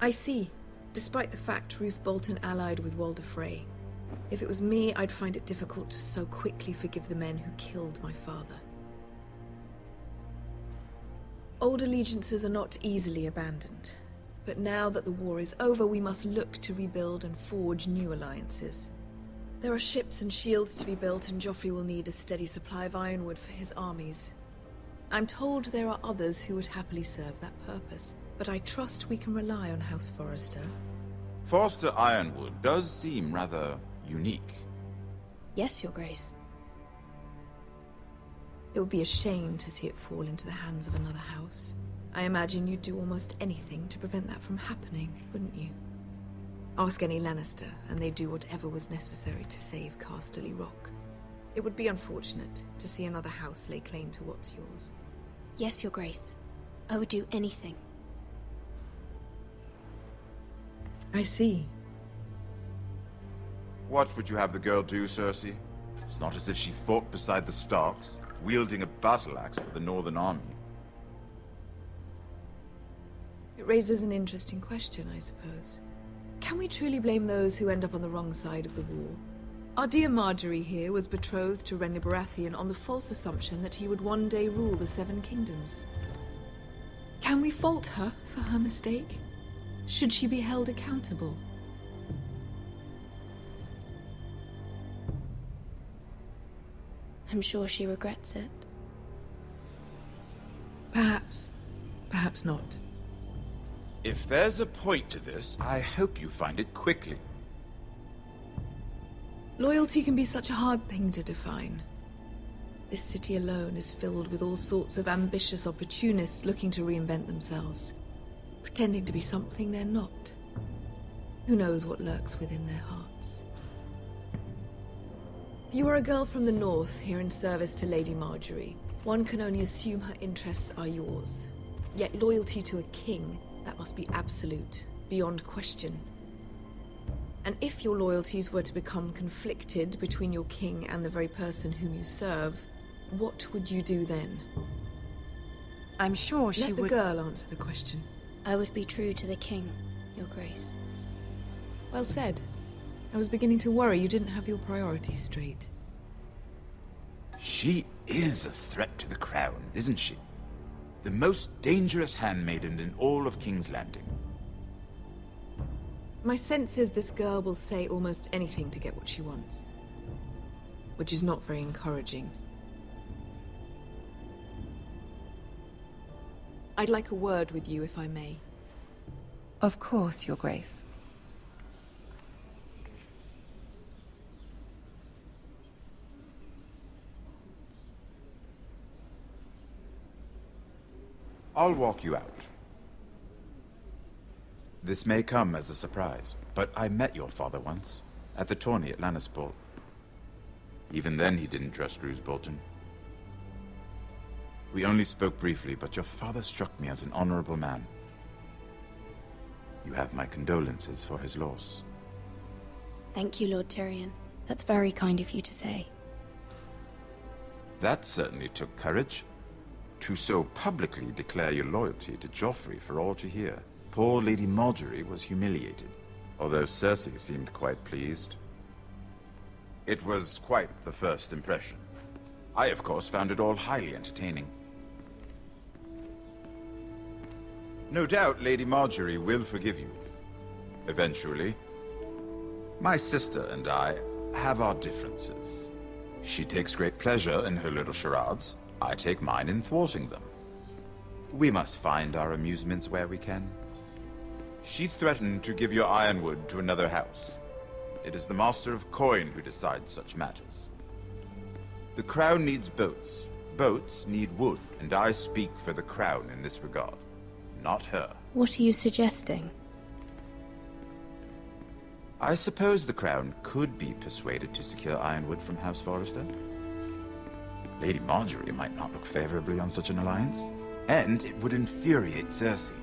I see. Despite the fact Roose Bolton allied with Walder Frey. If it was me, I'd find it difficult to so quickly forgive the men who killed my father. Old allegiances are not easily abandoned. But now that the war is over, we must look to rebuild and forge new alliances. There are ships and shields to be built, and Joffrey will need a steady supply of ironwood for his armies. I'm told there are others who would happily serve that purpose, but I trust we can rely on House Forrester. Forster Ironwood does seem rather unique. Yes, Your Grace. It would be a shame to see it fall into the hands of another house. I imagine you'd do almost anything to prevent that from happening, wouldn't you? Ask any Lannister, and they'd do whatever was necessary to save Casterly Rock. It would be unfortunate to see another house lay claim to what's yours. Yes, Your Grace. I would do anything. I see. What would you have the girl do, Cersei? It's not as if she fought beside the Starks, wielding a battle axe for the Northern Army. It raises an interesting question, I suppose. Can we truly blame those who end up on the wrong side of the war? Our dear Marjorie here was betrothed to Renly Baratheon on the false assumption that he would one day rule the Seven Kingdoms. Can we fault her for her mistake? Should she be held accountable? I'm sure she regrets it. Perhaps. Perhaps not. If there's a point to this, I hope you find it quickly. Loyalty can be such a hard thing to define. This city alone is filled with all sorts of ambitious opportunists looking to reinvent themselves, pretending to be something they're not. Who knows what lurks within their hearts? You are a girl from the north, here in service to Lady Marjorie. One can only assume her interests are yours. Yet loyalty to a king, that must be absolute, beyond question. And if your loyalties were to become conflicted between your king and the very person whom you serve, what would you do then? I'm sure she would... Let the girl answer the question. I would be true to the king, Your Grace. Well said. I was beginning to worry you didn't have your priorities straight. She is a threat to the crown, isn't she? The most dangerous handmaiden in all of King's Landing. My sense is this girl will say almost anything to get what she wants. Which is not very encouraging. I'd like a word with you, if I may. Of course, Your Grace. I'll walk you out. This may come as a surprise, but I met your father once, at the tourney at Lannisport. Even then he didn't trust Roose Bolton. We only spoke briefly, but your father struck me as an honorable man. You have my condolences for his loss. Thank you, Lord Tyrion. That's very kind of you to say. That certainly took courage. To so publicly declare your loyalty to Joffrey for all to hear. Poor Lady Marjorie was humiliated, although Cersei seemed quite pleased. It was quite the first impression. I, of course, found it all highly entertaining. No doubt Lady Marjorie will forgive you. Eventually. My sister and I have our differences. She takes great pleasure in her little charades. I take mine in thwarting them. We must find our amusements where we can. She threatened to give your ironwood to another house. It is the Master of Coin who decides such matters. The Crown needs boats. Boats need wood, and I speak for the Crown in this regard. Not her. What are you suggesting? I suppose the Crown could be persuaded to secure ironwood from House Forrester. Lady Marjorie might not look favorably on such an alliance, and it would infuriate Cersei.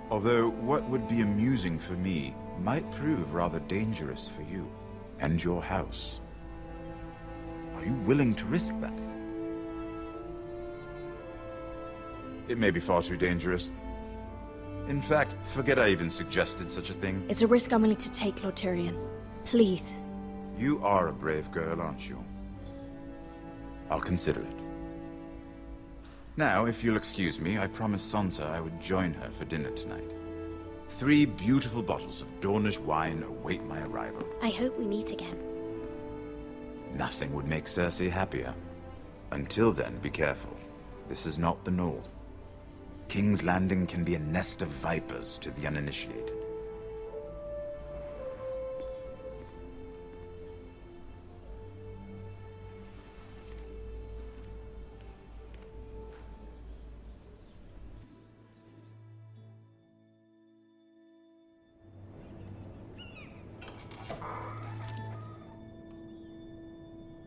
Although what would be amusing for me might prove rather dangerous for you and your house. Are you willing to risk that? It may be far too dangerous. In fact, forget I even suggested such a thing. It's a risk I'm willing to take, Lord Tyrion. Please. You are a brave girl, aren't you? I'll consider it. Now, if you'll excuse me, I promised Sansa I would join her for dinner tonight. 3 beautiful bottles of Dornish wine await my arrival. I hope we meet again. Nothing would make Cersei happier. Until then, be careful. This is not the North. King's Landing can be a nest of vipers to the uninitiated.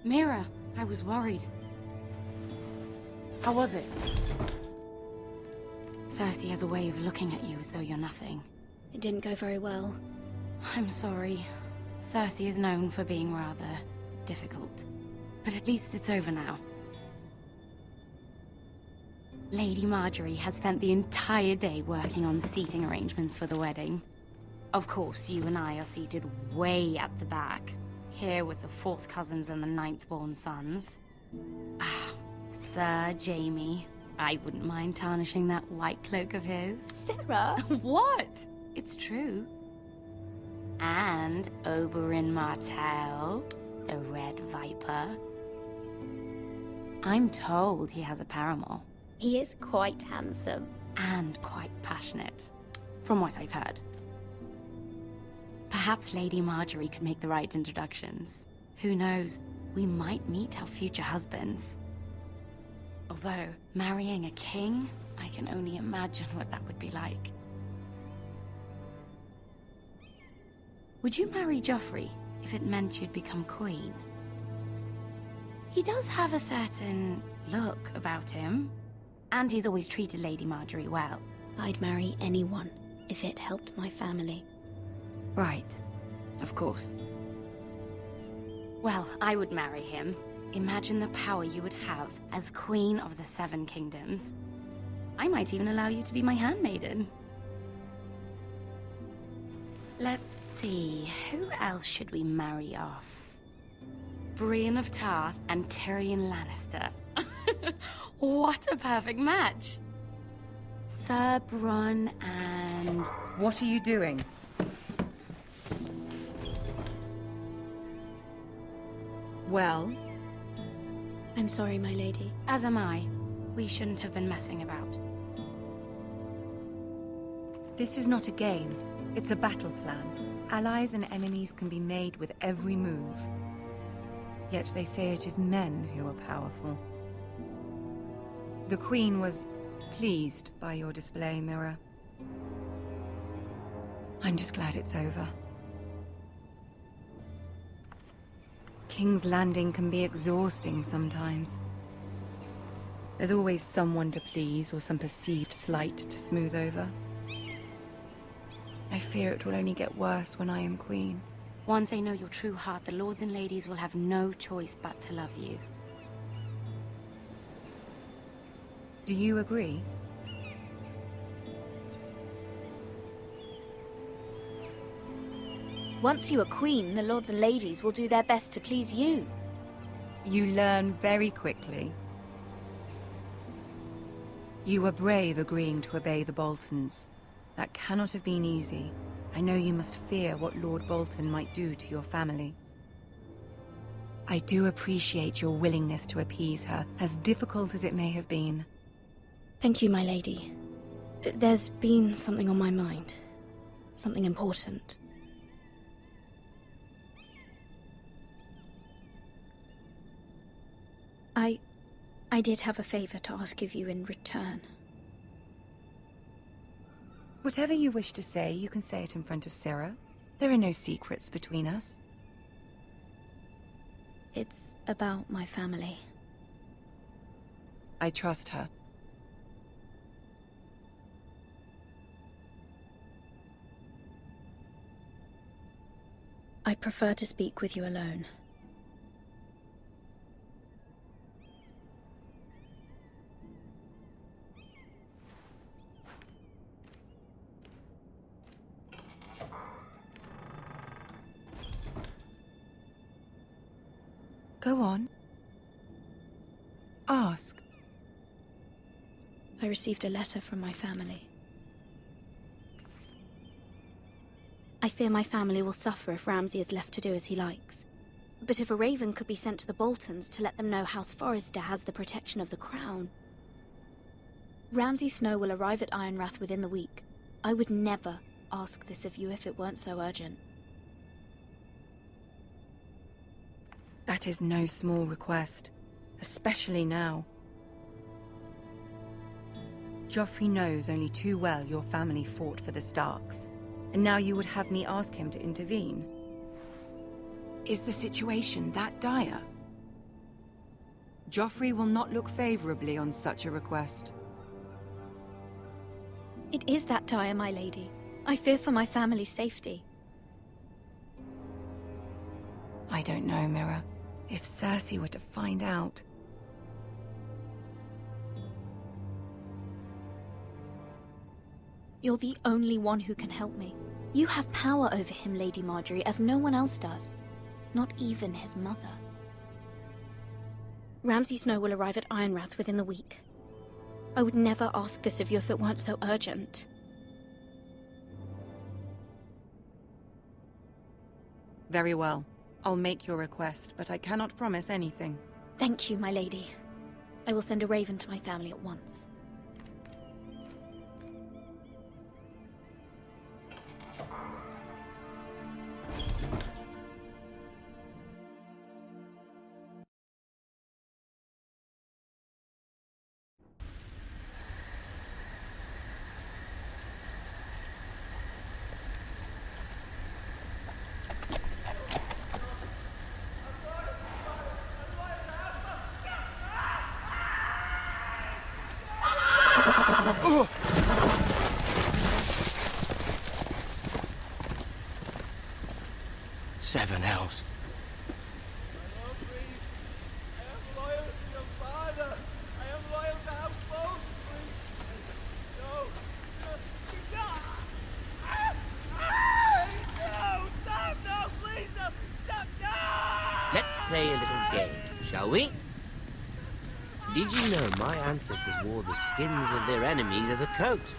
Mira, I was worried. How was it? Cersei has a way of looking at you as though you're nothing. It didn't go very well. I'm sorry. Cersei is known for being rather difficult. But at least it's over now. Lady Marjorie has spent the entire day working on seating arrangements for the wedding. Of course, you and I are seated way at the back, here with the 4th cousins and the 9th-born sons. Ah, Sir Jamie. I wouldn't mind tarnishing that white cloak of his. Sarah? What? It's true. And Oberyn Martell, the Red Viper. I'm told he has a paramour. He is quite handsome. And quite passionate, from what I've heard. Perhaps Lady Marjorie could make the right introductions. Who knows? We might meet our future husbands. Although, marrying a king, I can only imagine what that would be like. Would you marry Joffrey if it meant you'd become queen? He does have a certain look about him, and he's always treated Lady Marjorie well. I'd marry anyone if it helped my family. Right. Of course. Well, I would marry him. Imagine the power you would have as Queen of the 7 Kingdoms. I might even allow you to be my handmaiden. Let's see, who else should we marry off? Brienne of Tarth and Tyrion Lannister. What a perfect match! Sir Bronn and... What are you doing? Well? I'm sorry, my lady. As am I. We shouldn't have been messing about. This is not a game. It's a battle plan. Allies and enemies can be made with every move. Yet they say it is men who are powerful. The Queen was pleased by your display, Mira. I'm just glad it's over. King's Landing can be exhausting sometimes. There's always someone to please or some perceived slight to smooth over. I fear it will only get worse when I am queen. Once they know your true heart, the lords and ladies will have no choice but to love you. Do you agree? Once you are queen, the lords and ladies will do their best to please you. You learn very quickly. You were brave agreeing to obey the Boltons. That cannot have been easy. I know you must fear what Lord Bolton might do to your family. I do appreciate your willingness to appease her, as difficult as it may have been. Thank you, my lady. There's been something on my mind. Something important. I did have a favor to ask of you in return. Whatever you wish to say, you can say it in front of Sarah. There are no secrets between us. It's about my family. I trust her. I prefer to speak with you alone. Go on. Ask. I received a letter from my family. I fear my family will suffer if Ramsay is left to do as he likes. But if a raven could be sent to the Boltons to let them know House Forrester has the protection of the crown... Ramsay Snow will arrive at Ironrath within the week. I would never ask this of you if it weren't so urgent. That is no small request, especially now. Joffrey knows only too well your family fought for the Starks, and now you would have me ask him to intervene. Is the situation that dire? Joffrey will not look favorably on such a request. It is that dire, my lady. I fear for my family's safety. I don't know, Mira. If Cersei were to find out... You're the only one who can help me. You have power over him, Lady Marjorie, as no one else does. Not even his mother. Ramsay Snow will arrive at Ironrath within the week. I would never ask this of you if it weren't so urgent. Very well. I'll make your request, but I cannot promise anything. Thank you, my lady. I will send a raven to my family at once. Seven hells. Let's play a little game, shall we? Did you know my ancestors wore the skins of their enemies as a coat?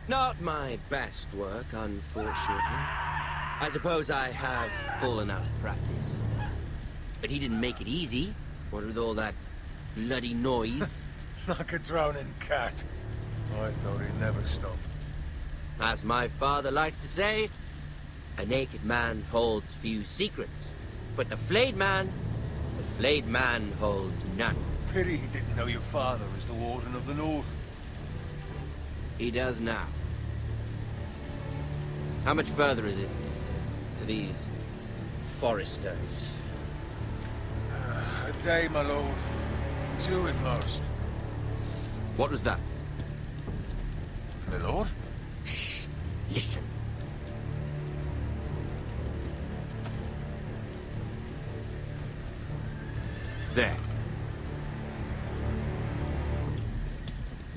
Not my best work, unfortunately. I suppose I have fallen out of practice. But he didn't make it easy, what with all that bloody noise. Like a drowning cat. I thought he'd never stop. As my father likes to say, a naked man holds few secrets, but the flayed man holds none. Pity he didn't know your father was the Warden of the North. He does now. How much further is it to these foresters? A day, my lord. 2 at most. What was that? My lord? Shh! Listen. There.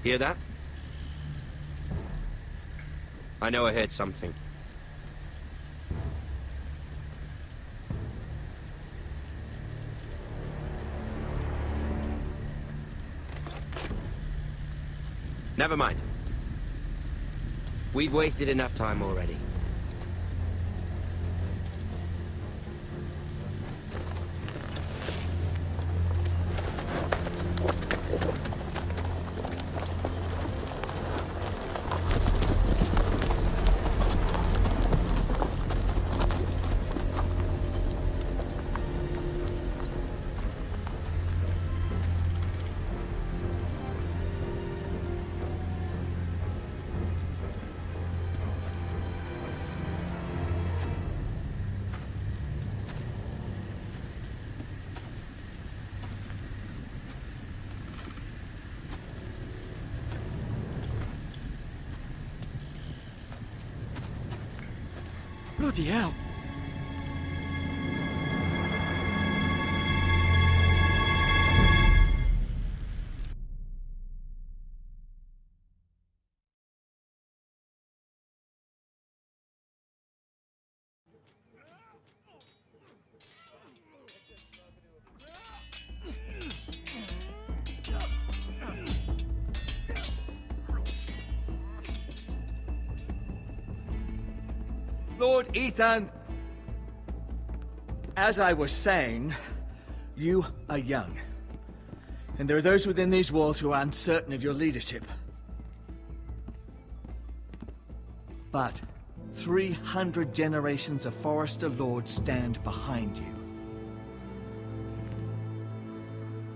Hear that? I know I heard something. Never mind. We've wasted enough time already. Bloody hell. Lord Ethan, as I was saying, you are young. And there are those within these walls who are uncertain of your leadership. But 300 generations of Forester Lords stand behind you.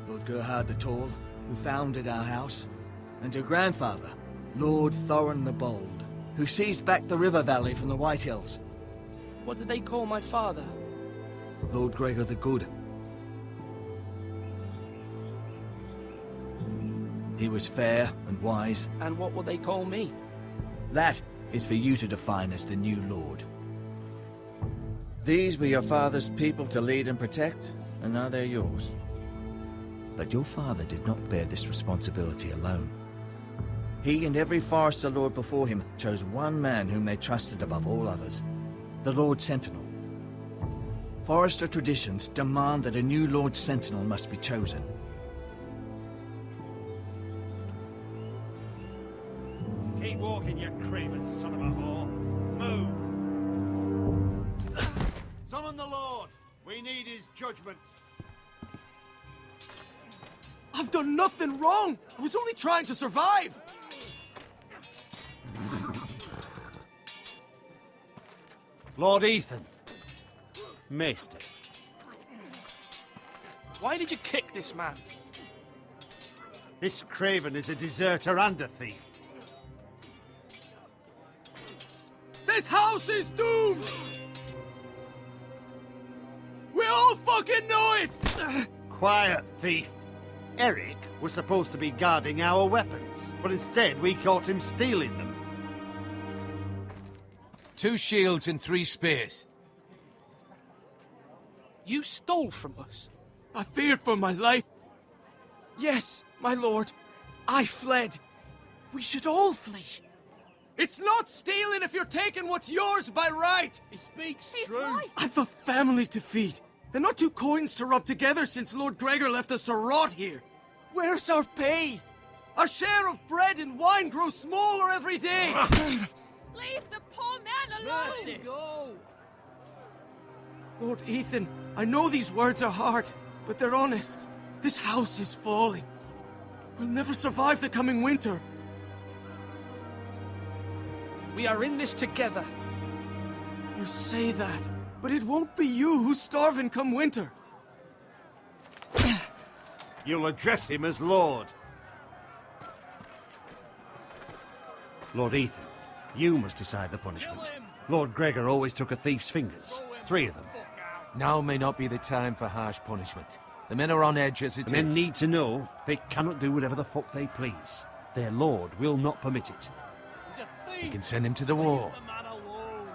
Lord Gerhard the Tall, who founded our house, and your grandfather, Lord Thorin the Bold, who seized back the river valley from the White Hills. What did they call my father? Lord Gregor the Good. He was fair and wise. And what will they call me? That is for you to define as the new Lord. These were your father's people to lead and protect, and now they're yours. But your father did not bear this responsibility alone. He and every Forester Lord before him chose one man whom they trusted above all others, the Lord Sentinel. Forester traditions demand that a new Lord Sentinel must be chosen. Keep walking, you craven son of a whore. Move! Summon the Lord! We need his judgment. I've done nothing wrong! I was only trying to survive! Lord Ethan. Maester. Why did you kick this man? This craven is a deserter and a thief. This house is doomed! We all fucking know it! Quiet, thief. Eric was supposed to be guarding our weapons, but instead we caught him stealing them. 2 shields and 3 spears. You stole from us. I feared for my life. Yes, my lord. I fled. We should all flee. It's not stealing if you're taking what's yours by right. He speaks He's true. right. I've a family to feed, and not 2 coins to rub together since Lord Gregor left us to rot here. Where's our pay? Our share of bread and wine grows smaller every day. Leave the poor man alone! Mercy, go! Lord Ethan, I know these words are hard, but they're honest. This house is falling. We'll never survive the coming winter. We are in this together. You say that, but it won't be you who's starving come winter. You'll address him as Lord. Lord Ethan, you must decide the punishment. Lord Gregor always took a thief's fingers. 3 of them. Now may not be the time for harsh punishment. The men are on edge as it is. Men need to know they cannot do whatever the fuck they please. Their lord will not permit it. You can send him to the wall. The man alone.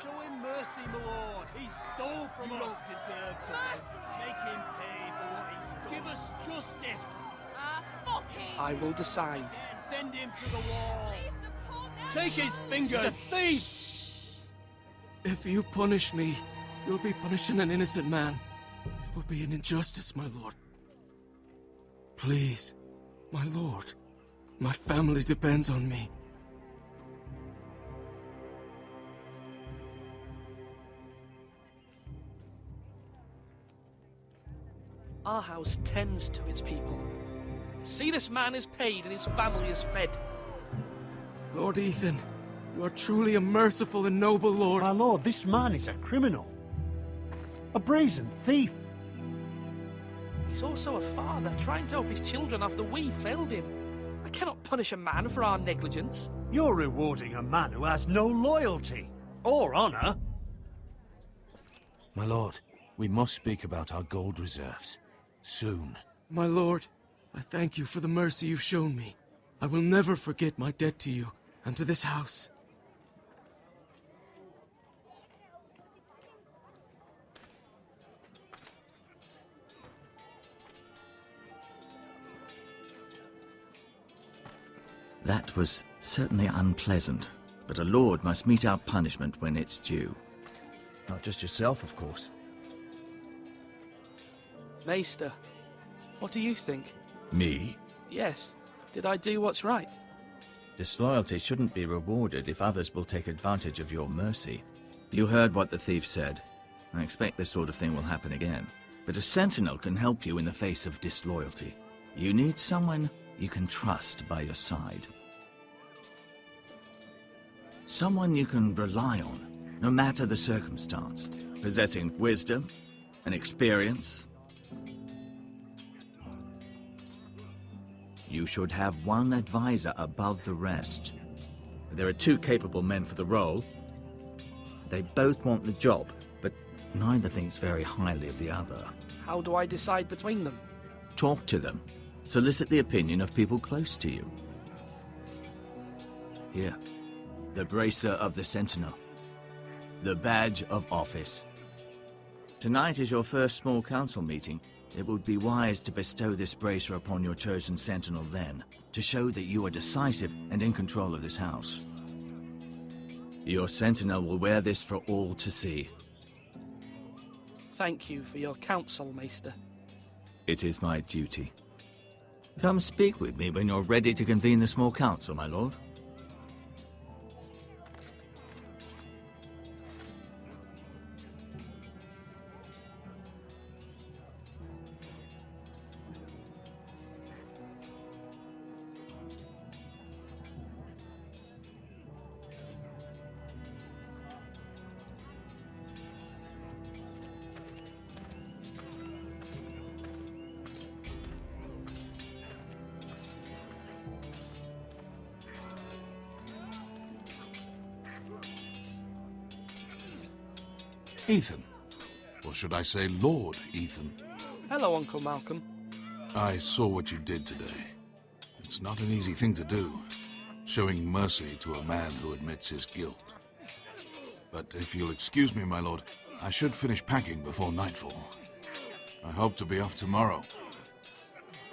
Show him mercy, my lord. He stole from us. Don't deserve to live. Make him pay for what he stole. Give us justice. Fuck him! I will decide. Send him to the wall. Leave the poor man Take his fingers. He's a thief. If you punish me, you'll be punishing an innocent man. It will be an injustice, my lord. Please, my lord. My family depends on me. Our house tends to its people. See, this man is paid and his family is fed. Lord Ethan, you are truly a merciful and noble lord. My lord, this man is a criminal. A brazen thief. He's also a father trying to help his children after we failed him. I cannot punish a man for our negligence. You're rewarding a man who has no loyalty or honor. My lord, we must speak about our gold reserves. Soon. My lord, I thank you for the mercy you've shown me. I will never forget my debt to you and to this house. That was certainly unpleasant, but a lord must meet our punishment when it's due. Not just yourself, of course. Maester, what do you think? Me? Yes. Did I do what's right? Disloyalty shouldn't be rewarded if others will take advantage of your mercy. You heard what the thief said. I expect this sort of thing will happen again. But a sentinel can help you in the face of disloyalty. You need someone you can trust by your side. Someone you can rely on, no matter the circumstance. Possessing wisdom and experience. You should have one advisor above the rest. There are 2 capable men for the role. They both want the job, but neither thinks very highly of the other. How do I decide between them? Talk to them. Solicit the opinion of people close to you. Here, the bracer of the Sentinel. The badge of office. Tonight is your first small council meeting. It would be wise to bestow this bracer upon your chosen sentinel then, to show that you are decisive and in control of this house. Your sentinel will wear this for all to see. Thank you for your counsel, Maester. It is my duty. Come speak with me when you're ready to convene the small council, my lord. Ethan. Or should I say Lord Ethan? Hello, Uncle Malcolm. I saw what you did today. It's not an easy thing to do, showing mercy to a man who admits his guilt. But if you'll excuse me, my lord, I should finish packing before nightfall. I hope to be off tomorrow.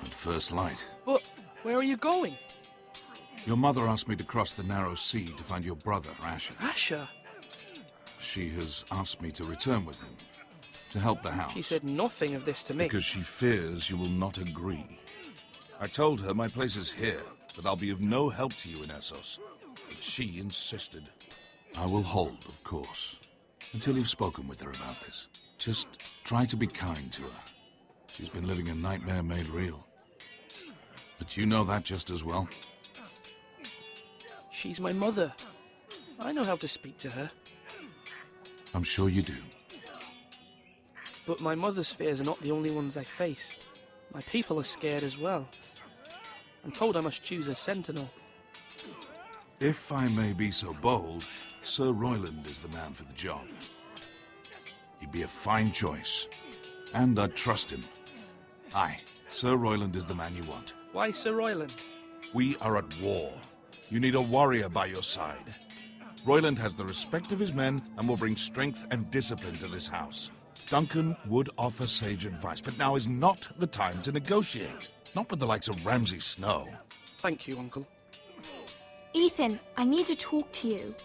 At first light. But where are you going? Your mother asked me to cross the narrow sea to find your brother, Asher. Asher? She has asked me to return with him, to help the house. She said nothing of this to me. Because she fears you will not agree. I told her my place is here, that I'll be of no help to you in Essos. But she insisted. I will hold, of course, until you've spoken with her about this. Just try to be kind to her. She's been living a nightmare made real. But you know that just as well. She's my mother. I know how to speak to her. I'm sure you do. But my mother's fears are not the only ones I face. My people are scared as well. I'm told I must choose a sentinel. If I may be so bold, Sir Royland is the man for the job. He'd be a fine choice, and I'd trust him. Aye, Sir Royland is the man you want. Why Sir Royland? We are at war. You need a warrior by your side. Royland has the respect of his men and will bring strength and discipline to this house. Duncan would offer sage advice, but now is not the time to negotiate. Not with the likes of Ramsay Snow. Thank you, Uncle. Ethan, I need to talk to you.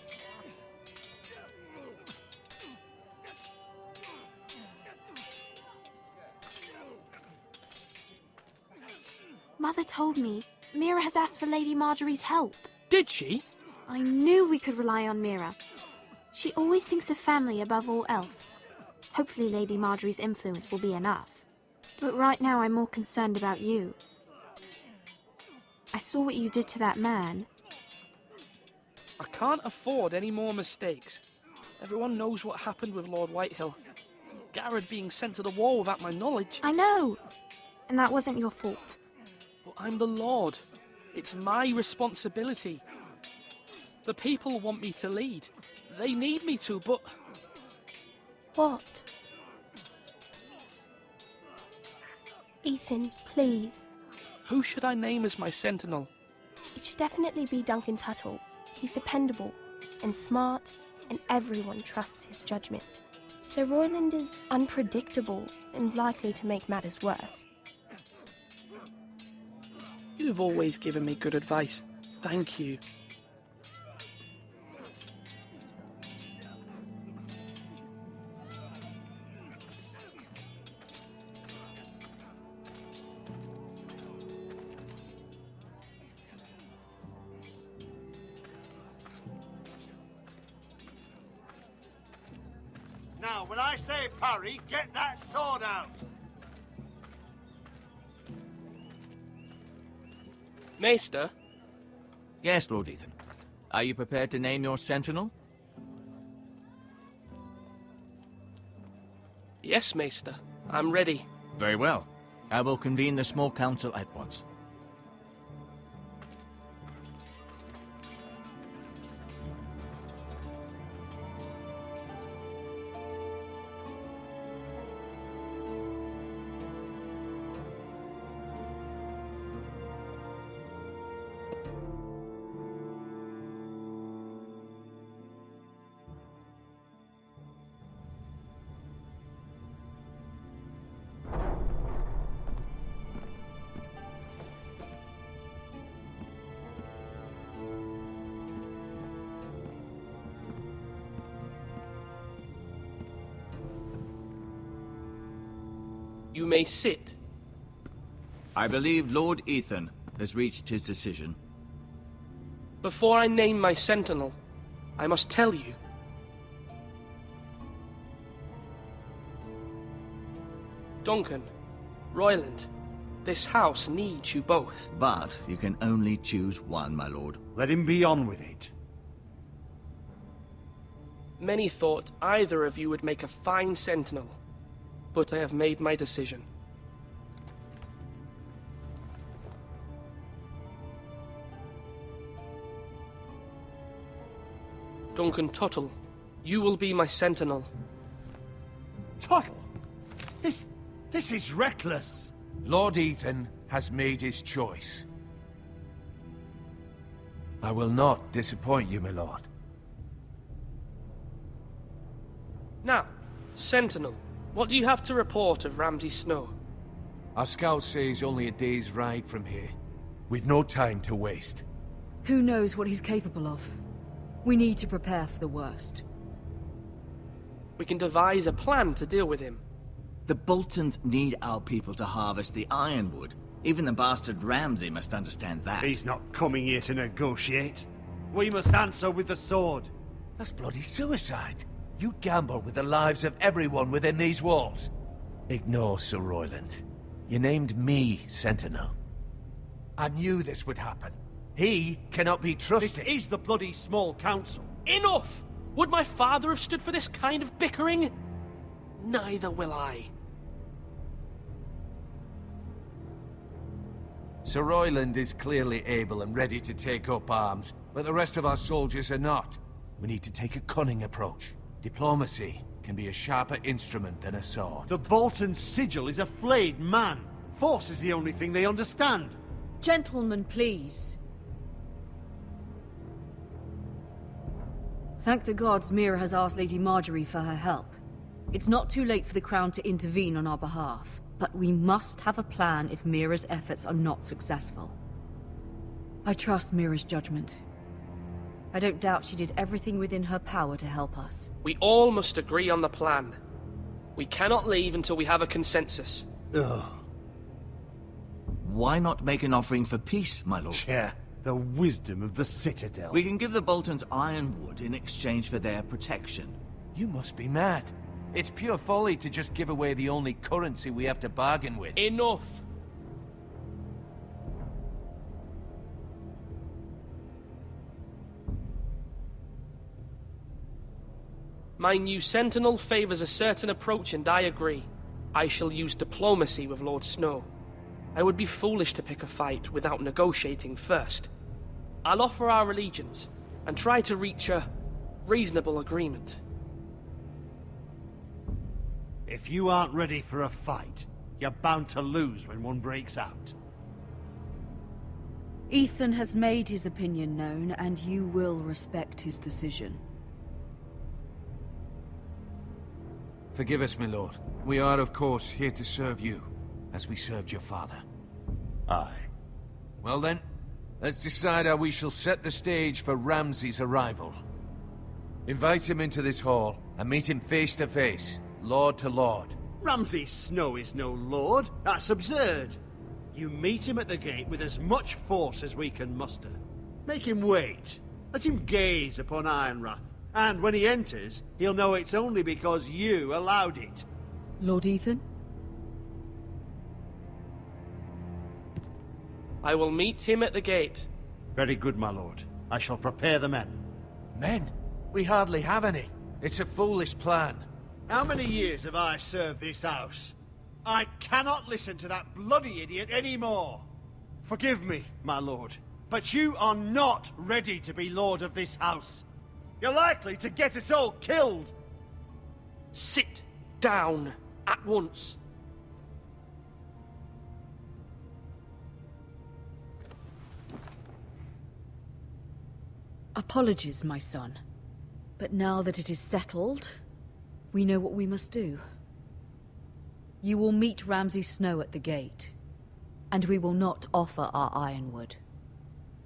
Mother told me Mira has asked for Lady Marjorie's help. Did she? I knew we could rely on Mira. She always thinks of family above all else. Hopefully Lady Marjorie's influence will be enough. But right now I'm more concerned about you. I saw what you did to that man. I can't afford any more mistakes. Everyone knows what happened with Lord Whitehill. Garrett being sent to the war without my knowledge. I know! And that wasn't your fault. But I'm the Lord. It's my responsibility. The people want me to lead. They need me to, but... What? Ethan, please. Who should I name as my sentinel? It should definitely be Duncan Tuttle. He's dependable and smart, and everyone trusts his judgment. Sir Royland is unpredictable and likely to make matters worse. You've always given me good advice. Thank you. Now, when I say parry, get that sword out! Maester? Yes, Lord Ethan. Are you prepared to name your sentinel? Yes, Maester. I'm ready. Very well. I will convene the small council at once. You may sit. I believe Lord Ethan has reached his decision. Before I name my sentinel, I must tell you. Duncan, Royland, this house needs you both. But you can only choose one, my lord. Let him be on with it. Many thought either of you would make a fine sentinel, but I have made my decision. Duncan Tuttle, you will be my sentinel. Tuttle? This is reckless. Lord Ethan has made his choice. I will not disappoint you, my lord. Now, sentinel, what do you have to report of Ramsay Snow? Our scouts say he's only a day's ride from here, with no time to waste. Who knows what he's capable of? We need to prepare for the worst. We can devise a plan to deal with him. The Boltons need our people to harvest the ironwood. Even the bastard Ramsay must understand that. He's not coming here to negotiate. We must answer with the sword. That's bloody suicide. You gamble with the lives of everyone within these walls. Ignore Sir Royland. You named me Sentinel. I knew this would happen. He cannot be trusted. This is the bloody small council. Enough! Would my father have stood for this kind of bickering? Neither will I. Sir Royland is clearly able and ready to take up arms, but the rest of our soldiers are not. We need to take a cunning approach. Diplomacy can be a sharper instrument than a sword. The Bolton sigil is a flayed man. Force is the only thing they understand. Gentlemen, please. Thank the gods Mira has asked Lady Marjorie for her help. It's not too late for the Crown to intervene on our behalf, but we must have a plan if Mira's efforts are not successful. I trust Mira's judgment. I don't doubt she did everything within her power to help us. We all must agree on the plan. We cannot leave until we have a consensus. Ugh. Why not make an offering for peace, my lord? Yeah, the wisdom of the Citadel. We can give the Boltons ironwood in exchange for their protection. You must be mad. It's pure folly to just give away the only currency we have to bargain with. Enough! My new sentinel favors a certain approach, and I agree. I shall use diplomacy with Lord Snow. I would be foolish to pick a fight without negotiating first. I'll offer our allegiance, and try to reach a reasonable agreement. If you aren't ready for a fight, you're bound to lose when one breaks out. Ethan has made his opinion known, and you will respect his decision. Forgive us, my lord. We are, of course, here to serve you, as we served your father. Aye. Well then, let's decide how we shall set the stage for Ramsay's arrival. Invite him into this hall, and meet him face to face, lord to lord. Ramsay Snow is no lord. That's absurd. You meet him at the gate with as much force as we can muster. Make him wait. Let him gaze upon Ironrath. And when he enters, he'll know it's only because you allowed it. Lord Ethan? I will meet him at the gate. Very good, my lord. I shall prepare the men. Men? We hardly have any. It's a foolish plan. How many years have I served this house? I cannot listen to that bloody idiot anymore. Forgive me, my lord, but you are not ready to be lord of this house. You're likely to get us all killed. Sit down at once. Apologies, my son. But now that it is settled, we know what we must do. You will meet Ramsay Snow at the gate, and we will not offer our ironwood.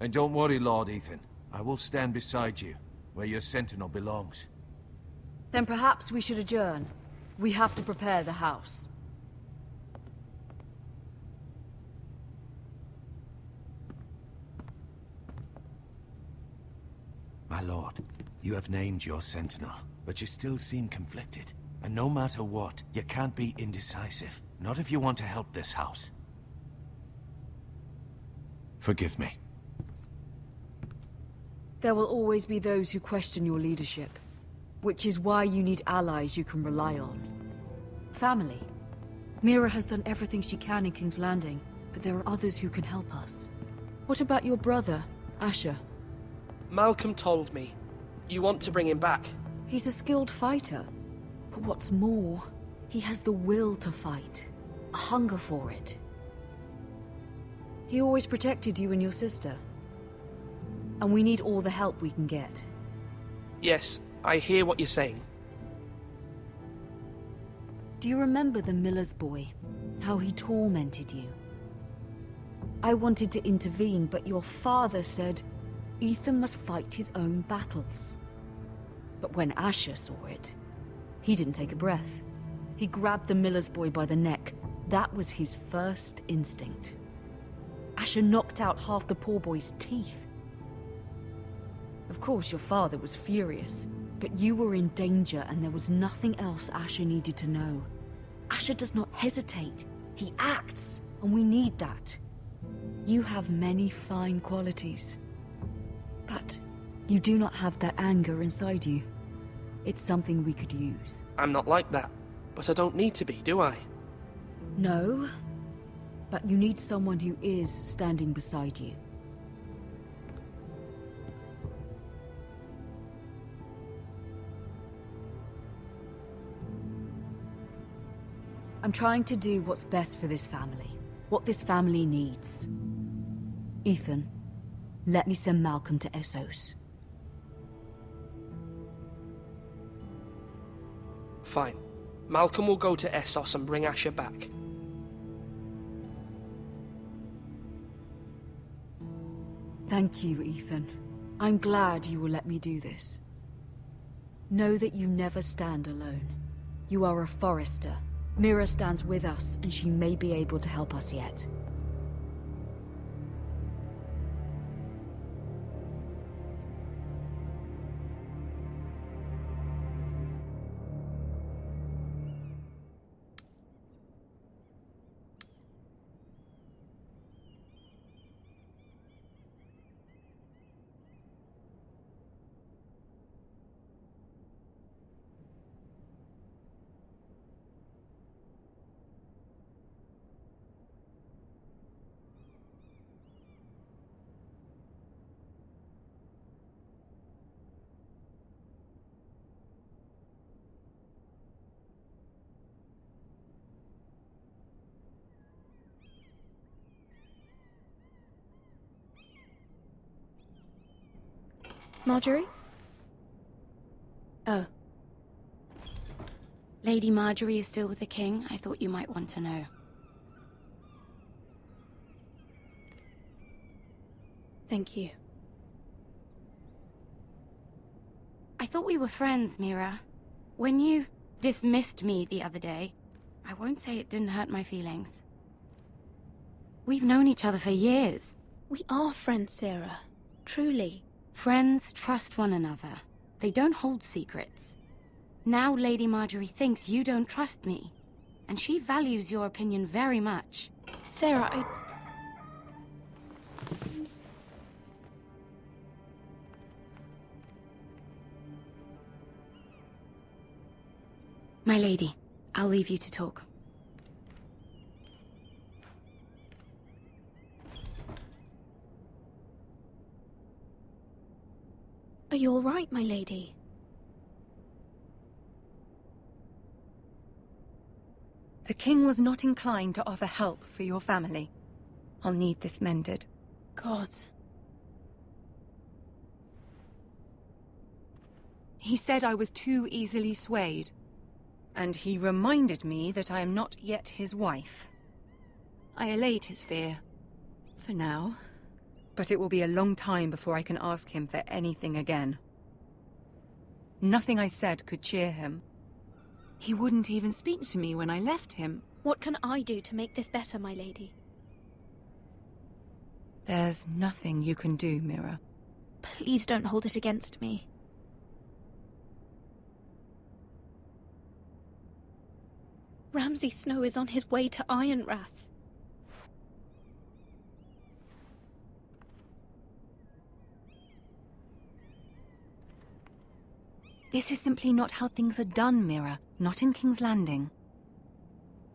And don't worry, Lord Ethan. I will stand beside you, where your sentinel belongs. Then perhaps we should adjourn. We have to prepare the house. My lord, you have named your sentinel, but you still seem conflicted. And no matter what, you can't be indecisive. Not if you want to help this house. Forgive me. There will always be those who question your leadership, which is why you need allies you can rely on. Family. Mira has done everything she can in King's Landing, but there are others who can help us. What about your brother, Asher? Malcolm told me. You want to bring him back? He's a skilled fighter. But what's more, he has the will to fight. A hunger for it. He always protected you and your sister. And we need all the help we can get. Yes, I hear what you're saying. Do you remember the miller's boy? How he tormented you? I wanted to intervene, but your father said Ethan must fight his own battles. But when Asher saw it, he didn't take a breath. He grabbed the miller's boy by the neck. That was his first instinct. Asher knocked out half the poor boy's teeth. Of course, your father was furious, but you were in danger and there was nothing else Asher needed to know. Asher does not hesitate. He acts, and we need that. You have many fine qualities. But you do not have that anger inside you. It's something we could use. I'm not like that, but I don't need to be, do I? No, but you need someone who is standing beside you. I'm trying to do what's best for this family. What this family needs. Ethan, let me send Malcolm to Essos. Fine. Malcolm will go to Essos and bring Asher back. Thank you, Ethan. I'm glad you will let me do this. Know that you never stand alone. You are a Forrester. Mira stands with us, and she may be able to help us yet. Marjorie? Oh. Lady Marjorie is still with the king. I thought you might want to know. Thank you. I thought we were friends, Mira. When you dismissed me the other day, I won't say it didn't hurt my feelings. We've known each other for years. We are friends, Sarah. Truly. Friends trust one another. They don't hold secrets. Now Lady Marjorie thinks you don't trust me, and she values your opinion very much. Sarah, My lady, I'll leave you to talk. Are you all right, my lady? The king was not inclined to offer help for your family. I'll need this mended. Gods. He said I was too easily swayed. And he reminded me that I am not yet his wife. I allayed his fear. For now. But it will be a long time before I can ask him for anything again. Nothing I said could cheer him. He wouldn't even speak to me when I left him. What can I do to make this better, my lady? There's nothing you can do, Mira. Please don't hold it against me. Ramsay Snow is on his way to Ironrath. This is simply not how things are done, Mira. Not in King's Landing.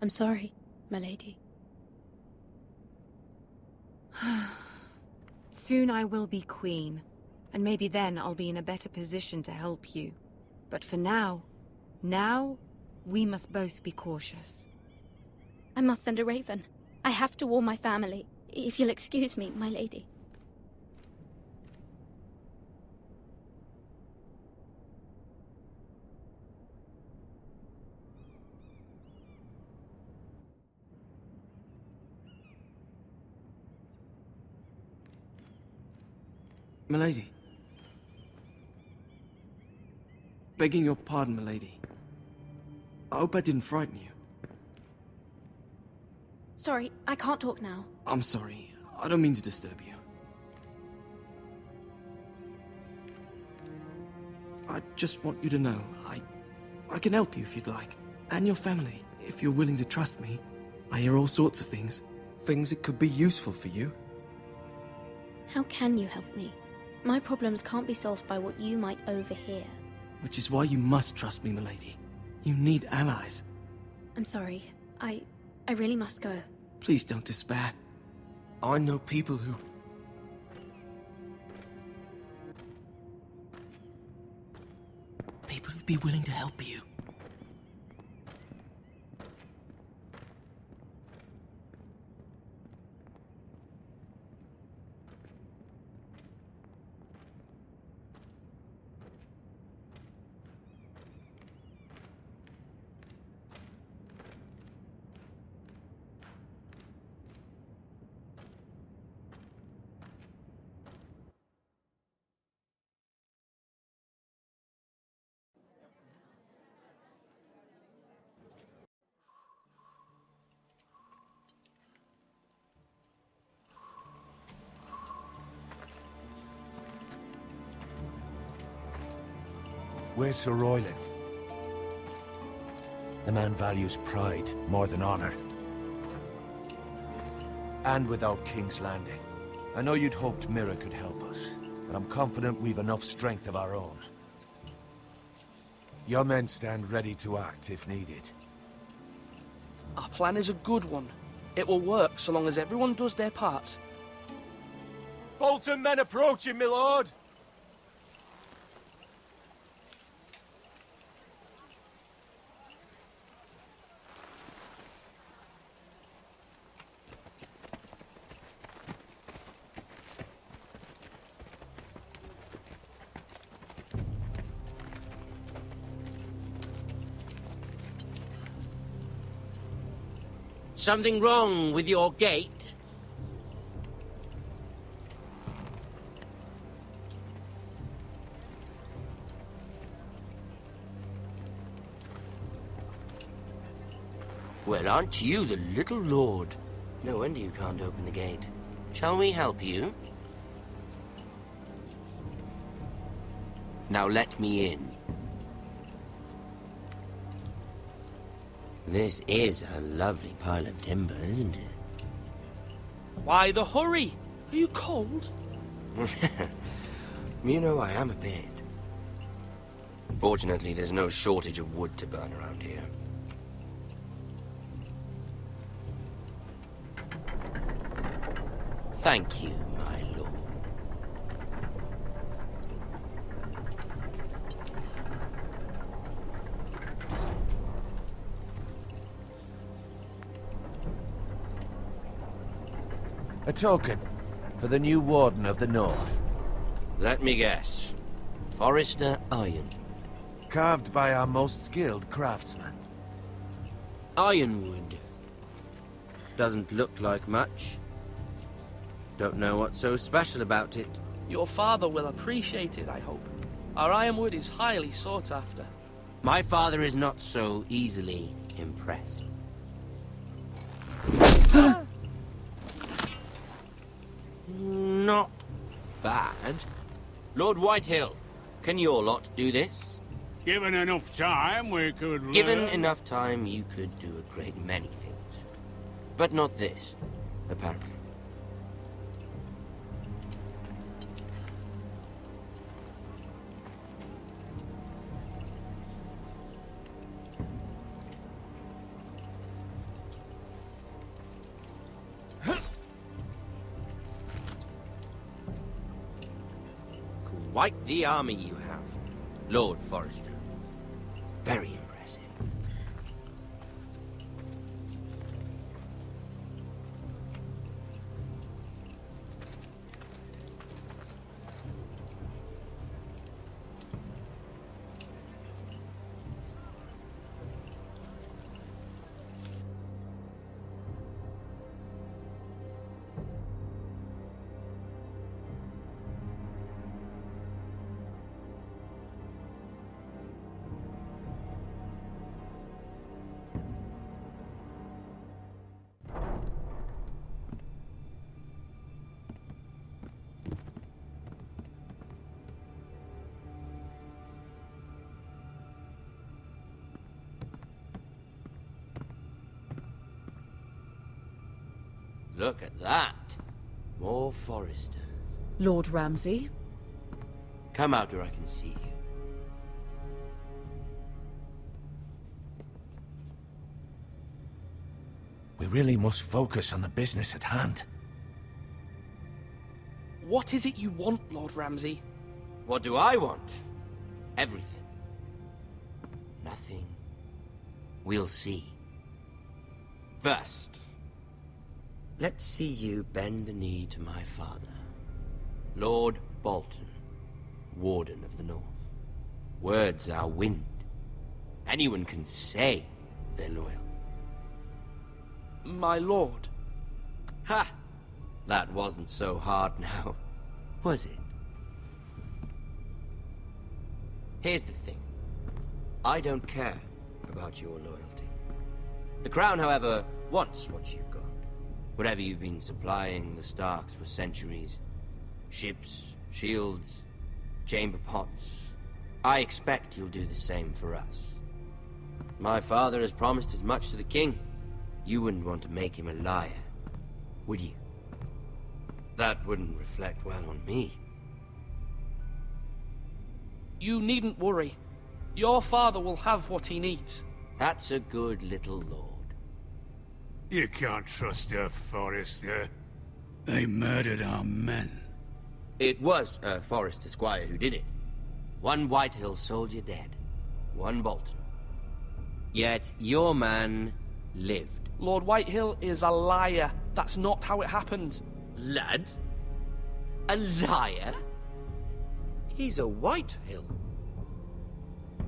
I'm sorry, my lady. Soon I will be queen, and maybe then I'll be in a better position to help you. But for now, we must both be cautious. I must send a raven. I have to warn my family. If you'll excuse me, my lady. Milady. Begging your pardon, milady. I hope I didn't frighten you. Sorry, I can't talk now. I'm sorry. I don't mean to disturb you. I just want you to know, I can help you if you'd like. And your family, if you're willing to trust me. I hear all sorts of things. Things that could be useful for you. How can you help me? My problems can't be solved by what you might overhear. Which is why you must trust me, milady. You need allies. I'm sorry. I really must go. Please don't despair. I know people who... People who'd be willing to help you. Where's Sir Royland? The man values pride more than honor. And without King's Landing. I know you'd hoped Mira could help us, but I'm confident we've enough strength of our own. Your men stand ready to act if needed. Our plan is a good one. It will work so long as everyone does their part. Bolton men approaching, my lord! Something wrong with your gate? Well, aren't you the little lord? No wonder you can't open the gate. Shall we help you? Now let me in. This is a lovely pile of timber, isn't it? Why the hurry? Are you cold? You know, I am a bit. Fortunately, there's no shortage of wood to burn around here. Thank you, my lord. A token for the new Warden of the North. Let me guess. Forrester Ironwood. Carved by our most skilled craftsman. Ironwood. Doesn't look like much. Don't know what's so special about it. Your father will appreciate it, I hope. Our ironwood is highly sought after. My father is not so easily impressed. Not bad. Lord Whitehill, can your lot do this? Given enough time, we could Given learn. enough time, you could do a great many things. But not this, apparently. Quite the army you have, Lord Forrester. Very impressive. Look at that. More Forresters. Lord Ramsay? Come out where I can see you. We really must focus on the business at hand. What is it you want, Lord Ramsay? What do I want? Everything. Nothing. We'll see. First, let's see you bend the knee to my father, Lord Bolton, Warden of the North. Words are wind. Anyone can say they're loyal. My lord. Ha! That wasn't so hard now, was it? Here's the thing. I don't care about your loyalty. The Crown, however, wants what you've got. Whatever you've been supplying the Starks for centuries. Ships, shields, chamber pots. I expect you'll do the same for us. My father has promised as much to the king. You wouldn't want to make him a liar, would you? That wouldn't reflect well on me. You needn't worry. Your father will have what he needs. That's a good little lord. You can't trust her, Forrester. They murdered our men. It was a Forrester squire who did it. One Whitehill soldier dead. One Bolton. Yet your man lived. Lord Whitehill is a liar. That's not how it happened. Lad? A liar? He's a Whitehill.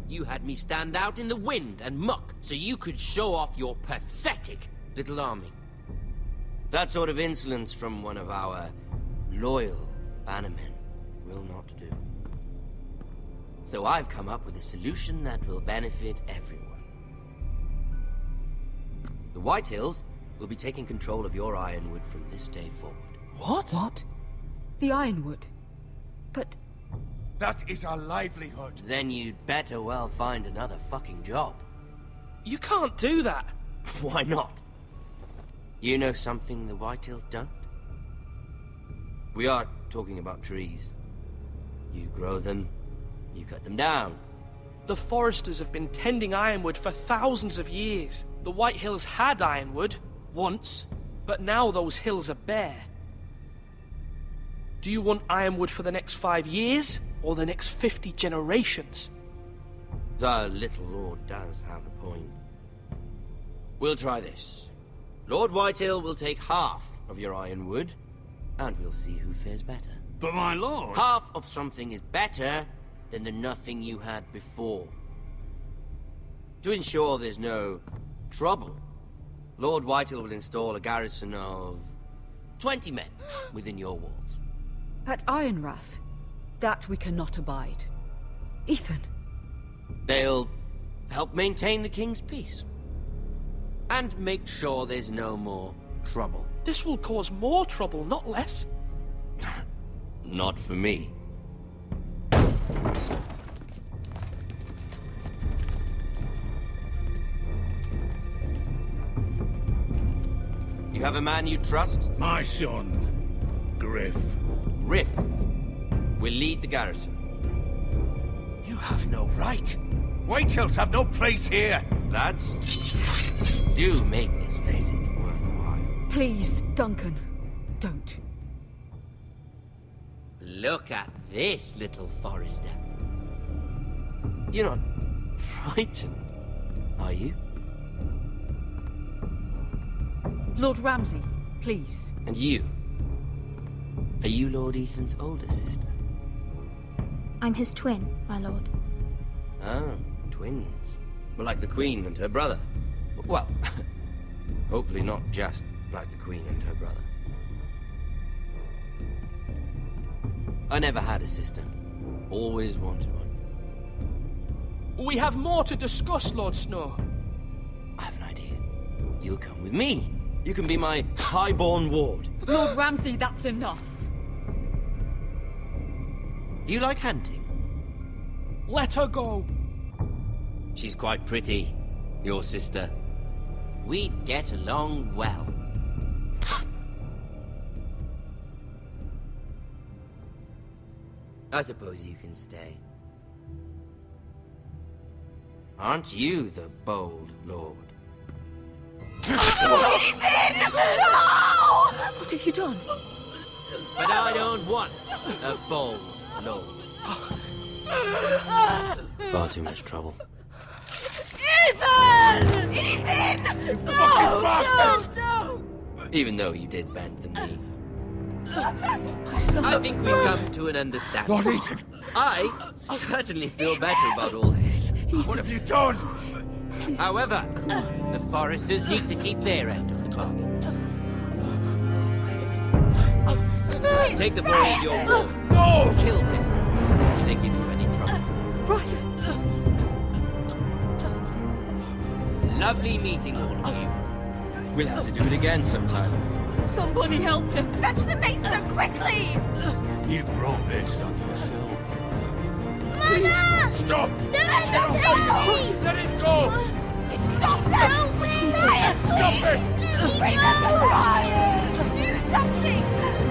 You had me stand out in the wind and muck so you could show off your pathetic little army. That sort of insolence from one of our loyal bannermen will not do. So I've come up with a solution that will benefit everyone. The Whitehills will be taking control of your Ironwood from this day forward. What? What? The Ironwood? But... That is our livelihood. Then you'd better well find another fucking job. You can't do that. Why not? You know something the Whitehills don't? We are talking about trees. You grow them, you cut them down. The Foresters have been tending Ironwood for thousands of years. The Whitehills had Ironwood, once, but now those hills are bare. Do you want Ironwood for the next 5 years, or the next 50 generations? The little lord does have a point. We'll try this. Lord Whitehill will take half of your Ironwood, and we'll see who fares better. But my lord... Half of something is better than the nothing you had before. To ensure there's no trouble, Lord Whitehill will install a garrison of 20 men within your walls. At Ironrath? That we cannot abide. Ethan. They'll help maintain the king's peace. And make sure there's no more trouble. This will cause more trouble, not less. Not for me. You have a man you trust? My son, Griff. Griff will lead the garrison. You have no right. Whitehills have no place here. Lads, do make this visit worthwhile. Please, Duncan, don't. Look at this, little Forrester. You're not frightened, are you? Lord Ramsay, please. And you? Are you Lord Ethan's older sister? I'm his twin, my lord. Oh, twins. Well, like the Queen and her brother. Well, hopefully not just like the Queen and her brother. I never had a sister. Always wanted one. We have more to discuss, Lord Snow. I have an idea. You'll come with me. You can be my highborn ward. Lord Ramsay, that's enough. Do you like hunting? Let her go. She's quite pretty, your sister. We'd get along well. I suppose you can stay. Aren't you the bold lord? Ethan! No! What have you done? But I don't want a bold lord. Far too much trouble. Ethan! Ethan! No! No! Even though you did bend the knee. My son. I think we've come to an understanding. Lord Ethan! I certainly feel better about all this. What have you done? However, the Foresters need to keep their end of the bargain. Take the boy as your ward. No! Kill him if they give you any trouble. Brian! Lovely meeting all of you. We'll have to do it again sometime. Somebody help him! Fetch the mace so quickly! You brought this on yourself. Mother! Stop! Don't let them take me! Let it go! Stop them! Help me! Ryan, Stop please! it! Remember Ryan! Do something!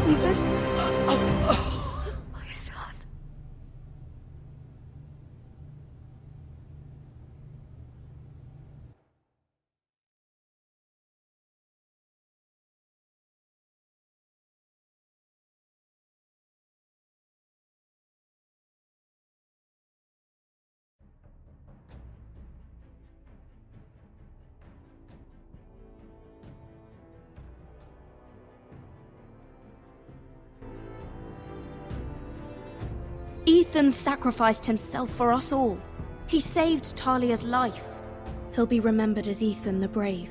Ethan? My son. Ethan sacrificed himself for us all. He saved Talia's life. He'll be remembered as Ethan the Brave.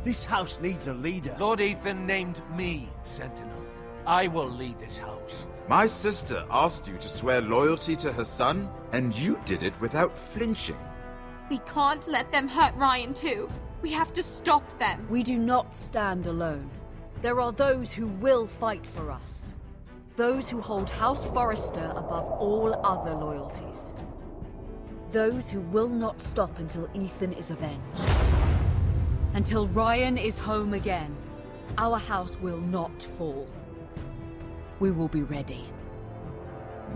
This house needs a leader. Lord Ethan named me Sentinel. I will lead this house. My sister asked you to swear loyalty to her son, and you did it without flinching. We can't let them hurt Ryan too. We have to stop them. We do not stand alone. There are those who will fight for us. Those who hold House Forrester above all other loyalties. Those who will not stop until Ethan is avenged. Until Ryan is home again, our house will not fall. We will be ready.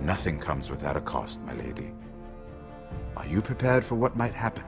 Nothing comes without a cost, my lady. Are you prepared for what might happen?